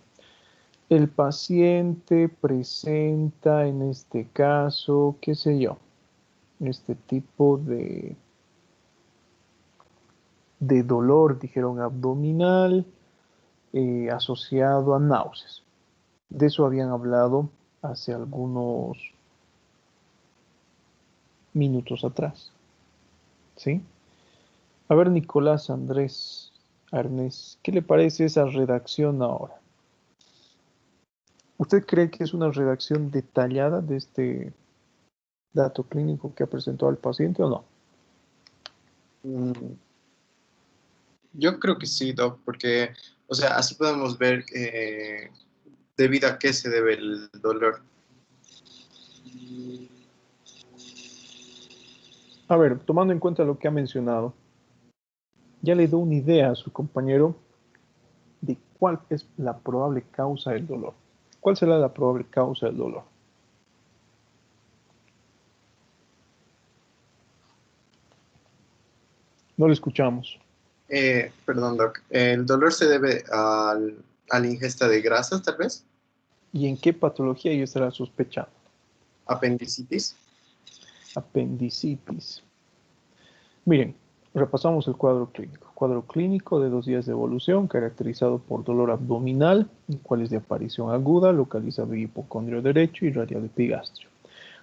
El paciente presenta, en este caso, qué sé yo, este tipo de dolor, dijeron, abdominal, asociado a náuseas. De eso habían hablado hace algunos minutos atrás. ¿Sí? A ver, Nicolás Andrés Arnés, ¿qué le parece esa redacción ahora? ¿Usted cree que es una redacción detallada de este dato clínico que ha presentado el paciente o no? Yo creo que sí, Doc, porque, o sea, así podemos ver debido a qué se debe el dolor. A ver, tomando en cuenta lo que ha mencionado, ya le dio una idea a su compañero de cuál es la probable causa del dolor. ¿Cuál será la probable causa del dolor? No lo escuchamos. Perdón, Doc. ¿El dolor se debe a la ingesta de grasas, tal vez? ¿Y en qué patología yo estará sospechando? ¿Apendicitis? Apendicitis. Miren, repasamos el cuadro clínico. Cuadro clínico de 2 días de evolución, caracterizado por dolor abdominal, el cual es de aparición aguda, localizado en hipocondrio derecho y radial epigastrio.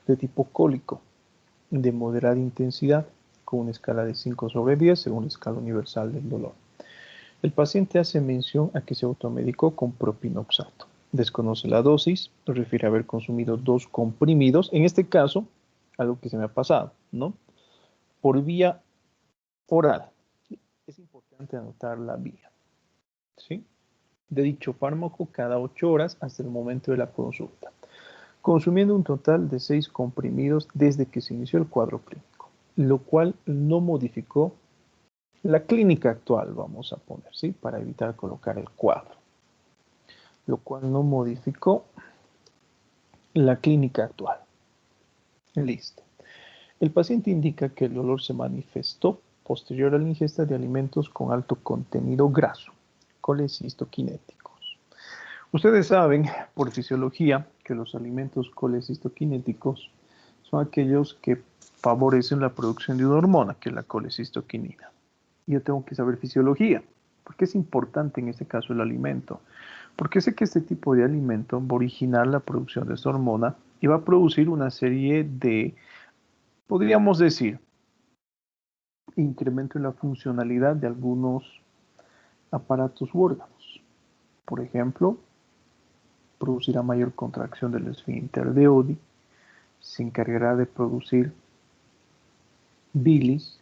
De tipo cólico, de moderada intensidad, con una escala de 5 sobre 10, según la escala universal del dolor. El paciente hace mención a que se automedicó con propinoxato. Desconoce la dosis, refiere haber consumido 2 comprimidos, en este caso, algo que se me ha pasado, ¿no? Por vía oral. Es importante anotar la vía, ¿sí? De dicho fármaco cada 8 horas hasta el momento de la consulta, consumiendo un total de 6 comprimidos desde que se inició el cuadro clínico, lo cual no modificó la clínica actual, vamos a poner, ¿sí? Para evitar colocar el cuadro, lo cual no modificó la clínica actual. Listo. El paciente indica que el dolor se manifestó posterior a la ingesta de alimentos con alto contenido graso, colecistoquinéticos. Ustedes saben, por fisiología, que los alimentos colecistoquinéticos son aquellos que favorecen la producción de una hormona, que es la colecistoquinina. Y yo tengo que saber fisiología. ¿Por qué es importante en este caso el alimento? Porque sé que este tipo de alimento va a originar la producción de esta hormona y va a producir una serie de, podríamos decir, incremento en la funcionalidad de algunos aparatos u órganos. Por ejemplo, producirá mayor contracción del esfínter de Oddi, se encargará de producir bilis,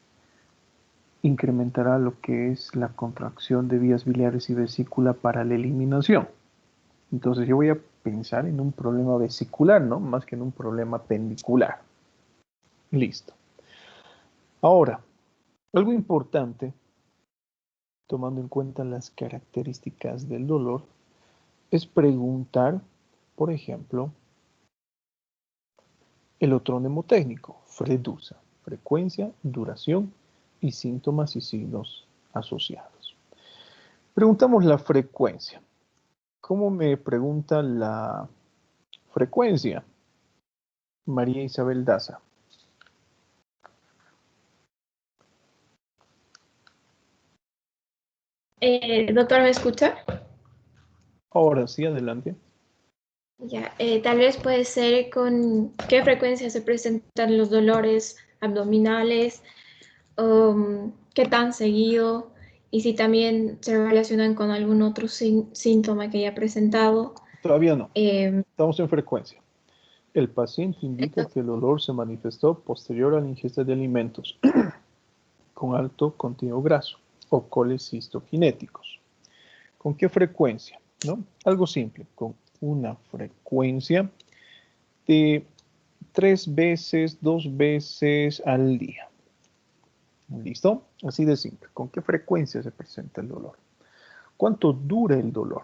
incrementará lo que es la contracción de vías biliares y vesícula para la eliminación. Entonces yo voy a pensar en un problema vesicular, ¿no? Más que en un problema pendicular. Listo. Ahora, algo importante, tomando en cuenta las características del dolor, es preguntar, por ejemplo, el otro mnemotécnico, FREDUSA, frecuencia, duración y síntomas y signos asociados. Preguntamos la frecuencia. ¿Cómo me pregunta la frecuencia? María Isabel Daza. Doctor, ¿me escucha? Ahora sí, adelante. Ya, tal vez puede ser con qué frecuencia se presentan los dolores abdominales, qué tan seguido y si también se relacionan con algún otro síntoma que haya presentado. Todavía no. Estamos en frecuencia. El paciente indica que el dolor se manifestó posterior a la ingesta de alimentos con alto contenido graso o colecistoquinéticos. ¿Con qué frecuencia? ¿No? Algo simple, con una frecuencia de 3 veces, 2 veces al día. ¿Listo? Así de simple. ¿Con qué frecuencia se presenta el dolor? ¿Cuánto dura el dolor?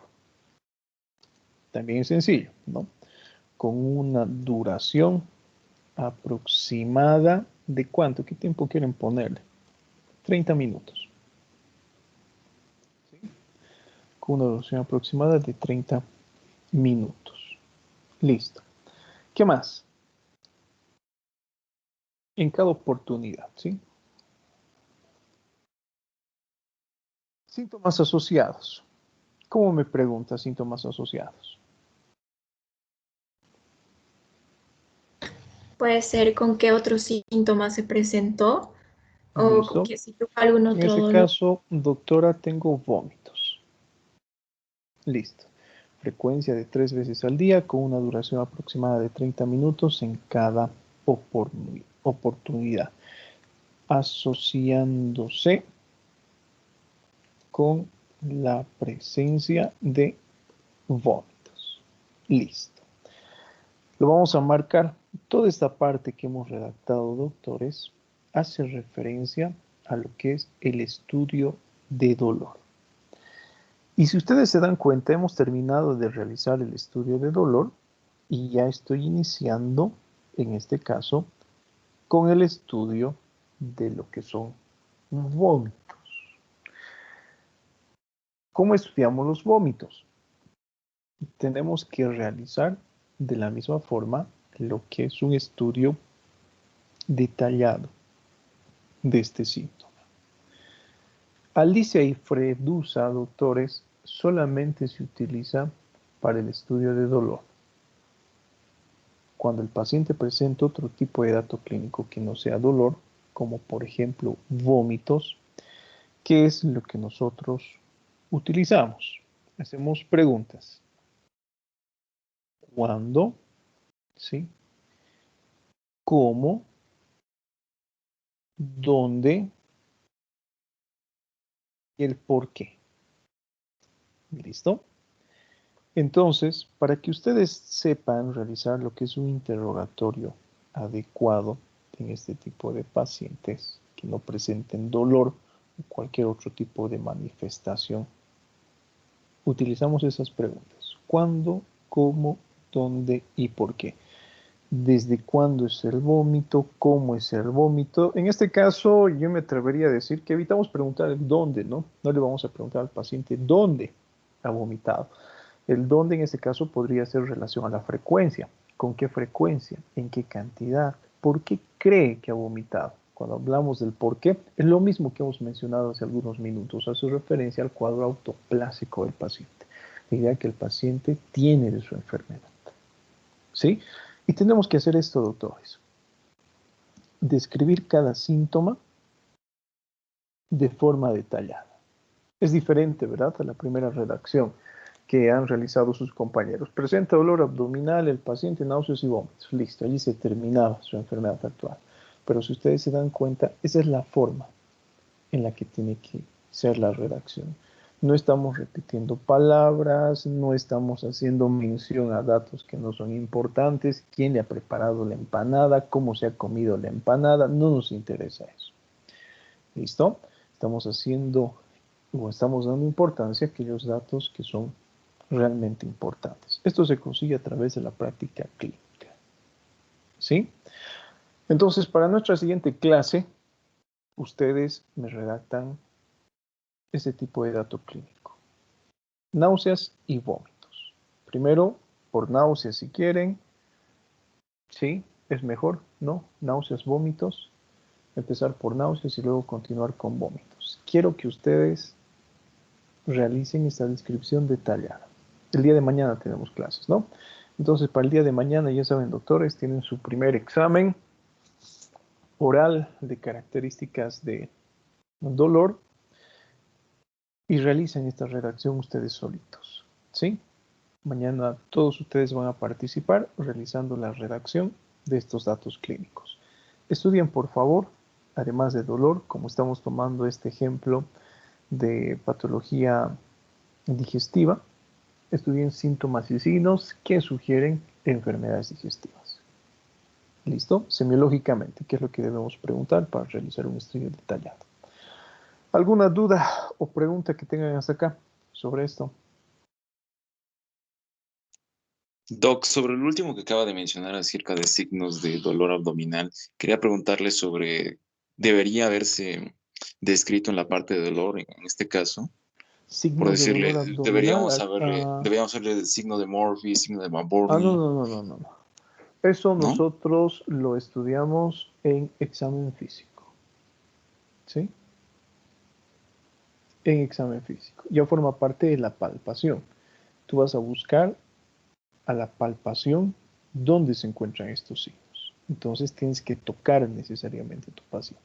También es sencillo, ¿no? Con una duración aproximada de ¿cuánto? ¿Qué tiempo quieren ponerle? 30 minutos. ¿Sí? Con una duración aproximada de 30 minutos. Listo. ¿Qué más? En cada oportunidad, ¿sí? Síntomas asociados. ¿Cómo me pregunta síntomas asociados? Puede ser con qué otros síntomas se presentó o ¿Listo? con que si tuvo algún otro En ese dolor. caso, doctora, tengo vómitos. Listo. Frecuencia de 3 veces al día con una duración aproximada de 30 minutos en cada oportunidad, asociándose con la presencia de vómitos. Listo. Lo vamos a marcar. Toda esta parte que hemos redactado, doctores, hace referencia a lo que es el estudio de dolor. Y si ustedes se dan cuenta, hemos terminado de realizar el estudio de dolor y ya estoy iniciando, en este caso, con el estudio de lo que son Vómitos. ¿Cómo estudiamos los vómitos? Tenemos que realizar de la misma forma lo que es un estudio detallado de este síntoma. Alicia y Fredusa, doctores, solamente se utiliza para el estudio de dolor. Cuando el paciente presenta otro tipo de dato clínico que no sea dolor, como por ejemplo vómitos, ¿qué es lo que nosotros utilizamos? Hacemos preguntas. ¿Cuándo? ¿Sí? ¿Cómo? ¿Dónde? Y el por qué. ¿Listo? Entonces, para que ustedes sepan realizar lo que es un interrogatorio adecuado en este tipo de pacientes que no presenten dolor o cualquier otro tipo de manifestación, utilizamos esas preguntas. ¿Cuándo? ¿Cómo? ¿Dónde? ¿Y por qué? ¿Desde cuándo es el vómito? ¿Cómo es el vómito? En este caso, yo me atrevería a decir que evitamos preguntar el dónde, ¿no? No le vamos a preguntar al paciente dónde ha vomitado. El dónde en este caso podría ser relación a la frecuencia. ¿Con qué frecuencia? ¿En qué cantidad? ¿Por qué cree que ha vomitado? Cuando hablamos del por qué, es lo mismo que hemos mencionado hace algunos minutos. Hace referencia al cuadro autoplásico del paciente. La idea que el paciente tiene de su enfermedad. ¿Sí? Y tenemos que hacer esto, doctores. Describir cada síntoma de forma detallada. Es diferente, ¿verdad?, a la primera redacción que han realizado sus compañeros. Presenta dolor abdominal, el paciente, náuseas y vómitos. Listo, allí se terminaba su enfermedad actual. Pero si ustedes se dan cuenta, esa es la forma en la que tiene que ser la redacción. No estamos repitiendo palabras, no estamos haciendo mención a datos que no son importantes, quién le ha preparado la empanada, cómo se ha comido la empanada, no nos interesa eso. ¿Listo? Estamos haciendo o estamos dando importancia a aquellos datos que son realmente importantes. Esto se consigue a través de la práctica clínica. ¿Sí? Entonces, para nuestra siguiente clase, ustedes me redactan ese tipo de dato clínico. Náuseas y vómitos. Primero, por náuseas si quieren. ¿Sí? ¿Es mejor? ¿No? Náuseas, vómitos. Empezar por náuseas y luego continuar con vómitos. Quiero que ustedes realicen esta descripción detallada. El día de mañana tenemos clases, ¿no? Entonces, para el día de mañana, ya saben, doctores, tienen su primer examen oral de características de dolor y realicen esta redacción ustedes solitos, ¿sí? Mañana todos ustedes van a participar realizando la redacción de estos datos clínicos. Estudien, por favor, además de dolor, como estamos tomando este ejemplo de patología digestiva, estudien síntomas y signos que sugieren enfermedades digestivas. ¿Listo? Semiológicamente, ¿qué es lo que debemos preguntar para realizar un estudio detallado? ¿Alguna duda o pregunta que tengan hasta acá sobre esto? Doc, sobre el último que acaba de mencionar acerca de signos de dolor abdominal, quería preguntarle sobre, ¿debería haberse descrito en la parte de dolor en este caso? Por Signos de decirle, dolor abdominal. deberíamos haberle el signo de Morphy, signo de Marburg, No. Eso ¿no? nosotros lo estudiamos en examen físico. ¿Sí? En examen físico. Ya forma parte de la palpación. Tú vas a buscar a la palpación dónde se encuentran estos signos. Entonces tienes que tocar necesariamente a tu paciente.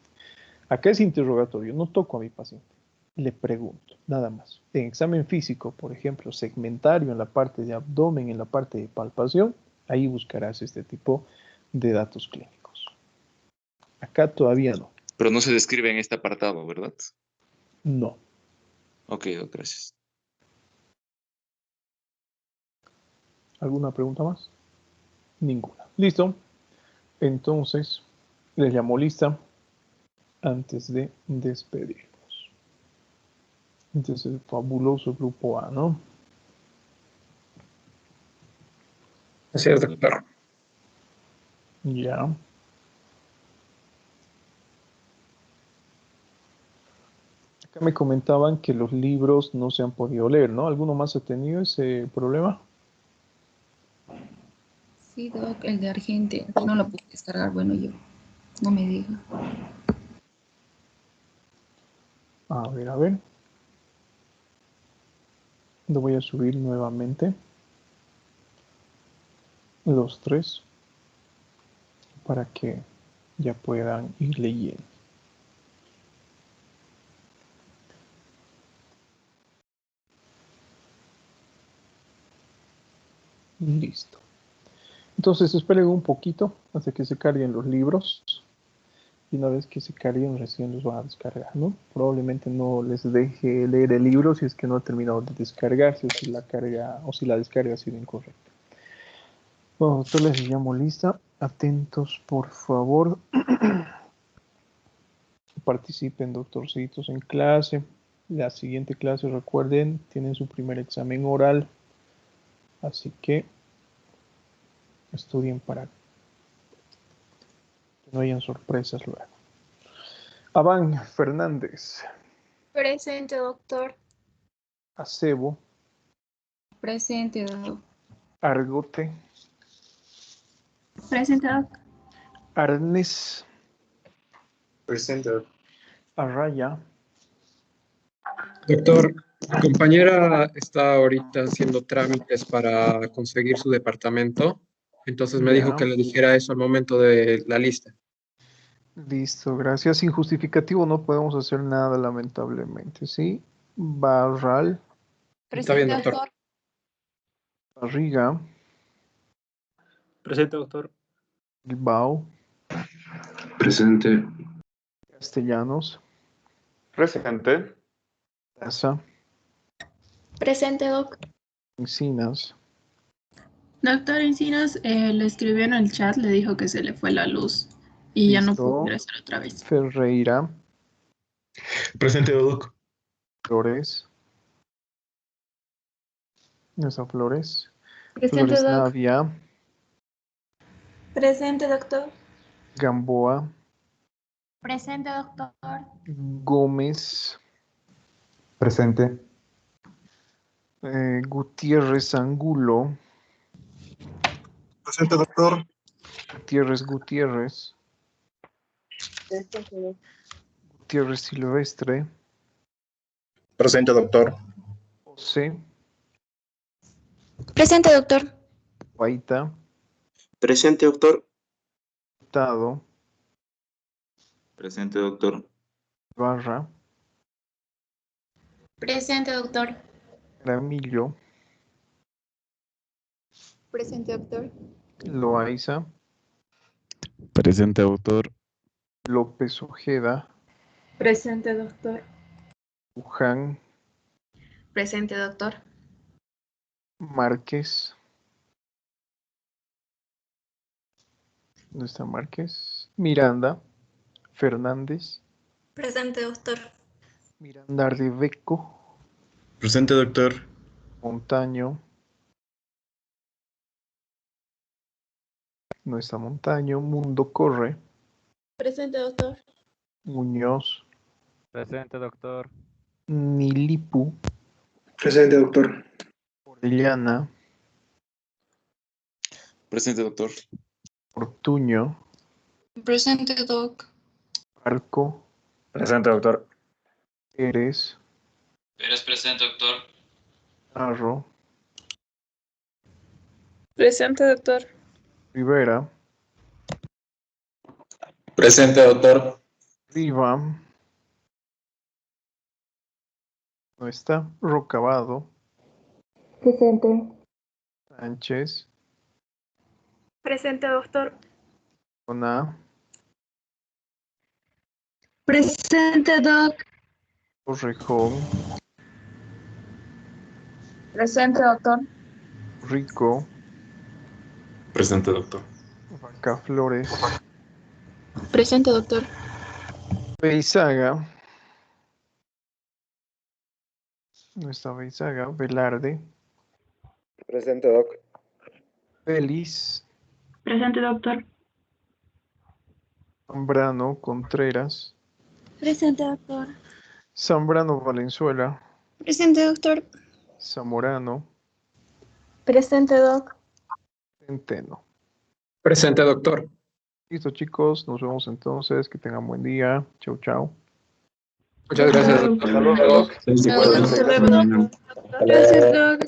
Acá es interrogatorio, no toco a mi paciente. Le pregunto, nada más. En examen físico, por ejemplo, segmentario en la parte de abdomen, en la parte de palpación, ahí buscarás este tipo de datos clínicos. Acá todavía no. Pero no se describe en este apartado, ¿verdad? No. Ok, Doc, gracias. ¿Alguna pregunta más? Ninguna. ¿Listo? Entonces, les llamo lista antes de despedirnos. Entonces, el fabuloso grupo A, ¿no? Así es, doctor. Ya. Acá me comentaban que los libros no se han podido leer, ¿no? ¿Alguno más ha tenido ese problema? Sí, Doc, el de Argentina. No lo pude descargar, bueno, yo. No me diga. A ver, a ver. Lo voy a subir nuevamente. Los tres. Para que ya puedan ir leyendo. Listo. Entonces esperen un poquito hasta que se carguen los libros. Y una vez que se carguen recién los van a descargar, ¿no? Probablemente no les deje leer el libro si es que no ha terminado de descargarse o si la carga o si la descarga ha sido incorrecta. Bueno, doctor, les llamo lista. Atentos, por favor. Participen, doctorcitos, en clase. La siguiente clase, recuerden, tienen su primer examen oral. Así que estudien para que no hayan sorpresas luego. Abán Fernández. Presente, doctor. Acebo. Presente, Doc. Argote. Presente, doctor. Arnes. Presente, doctor. Arraya. Doctor, mi compañera está ahorita haciendo trámites para conseguir su departamento, entonces me dijo Ya. que le dijera eso al momento de la lista. Listo, gracias. Sin justificativo no podemos hacer nada, lamentablemente, ¿sí? Barral. Está bien, doctor. Barriga. Presente, doctor. Bilbao. Presente. Castellanos. Presente. Plaza. Presente, doc. Encinas. Doctor Encinas le escribió en el chat, le dijo que se le fue la luz y ya no Listo. pudo ingresar otra vez. Ferreira. Presente, doc. Flores. Esa Flores. Presente, Flores doc. Navia. Presente, doctor. Gamboa. Presente, doctor. Gómez. Presente. Gutiérrez Angulo. Presente, doctor. Gutiérrez. Gutiérrez Silvestre. Presente, doctor. José. Presente, doctor. Guaita. Presente, doctor. Hurtado. Presente, doctor. Barra. Presente, doctor. Ramillo. Presente, doctor. Loaiza. Presente, doctor. López Ojeda. Presente, doctor. Luján. Presente, doctor. Márquez. ¿Dónde está Márquez? Miranda. Fernández. Presente, doctor. Miranda Arbeco. Presente, doctor. Montaño. No está Montaño. Mundo Corre. Presente, doctor. Muñoz. Presente, doctor. Nilipu. Presente, doctor. Orellana. Presente, doctor. Ortuño. Presente, doc. Arco. Presente, doctor. Pérez. Pérez presente, doctor. Narro. Presente, doctor. Rivera. Presente, doctor. Riva. No está. Rocabado. Presente. Sánchez. Presente, doctor. Ona. Presente, doc. Torrejón. Presente, doctor. Rico. Presente, doctor. Vaca Flores. Presente, doctor. Beizaga. No está Beizaga. Velarde. Presente, doc. Feliz. Presente, doctor. Zambrano. Contreras. Presente, doctor. Zambrano Valenzuela. Presente, doctor. Zamorano. Presente, doc. Centeno. Presente, doctor. Listo, chicos. Nos vemos entonces. Que tengan buen día. Chau, chau. Muchas gracias, doctor. Saludos, Doc. Gracias, doc.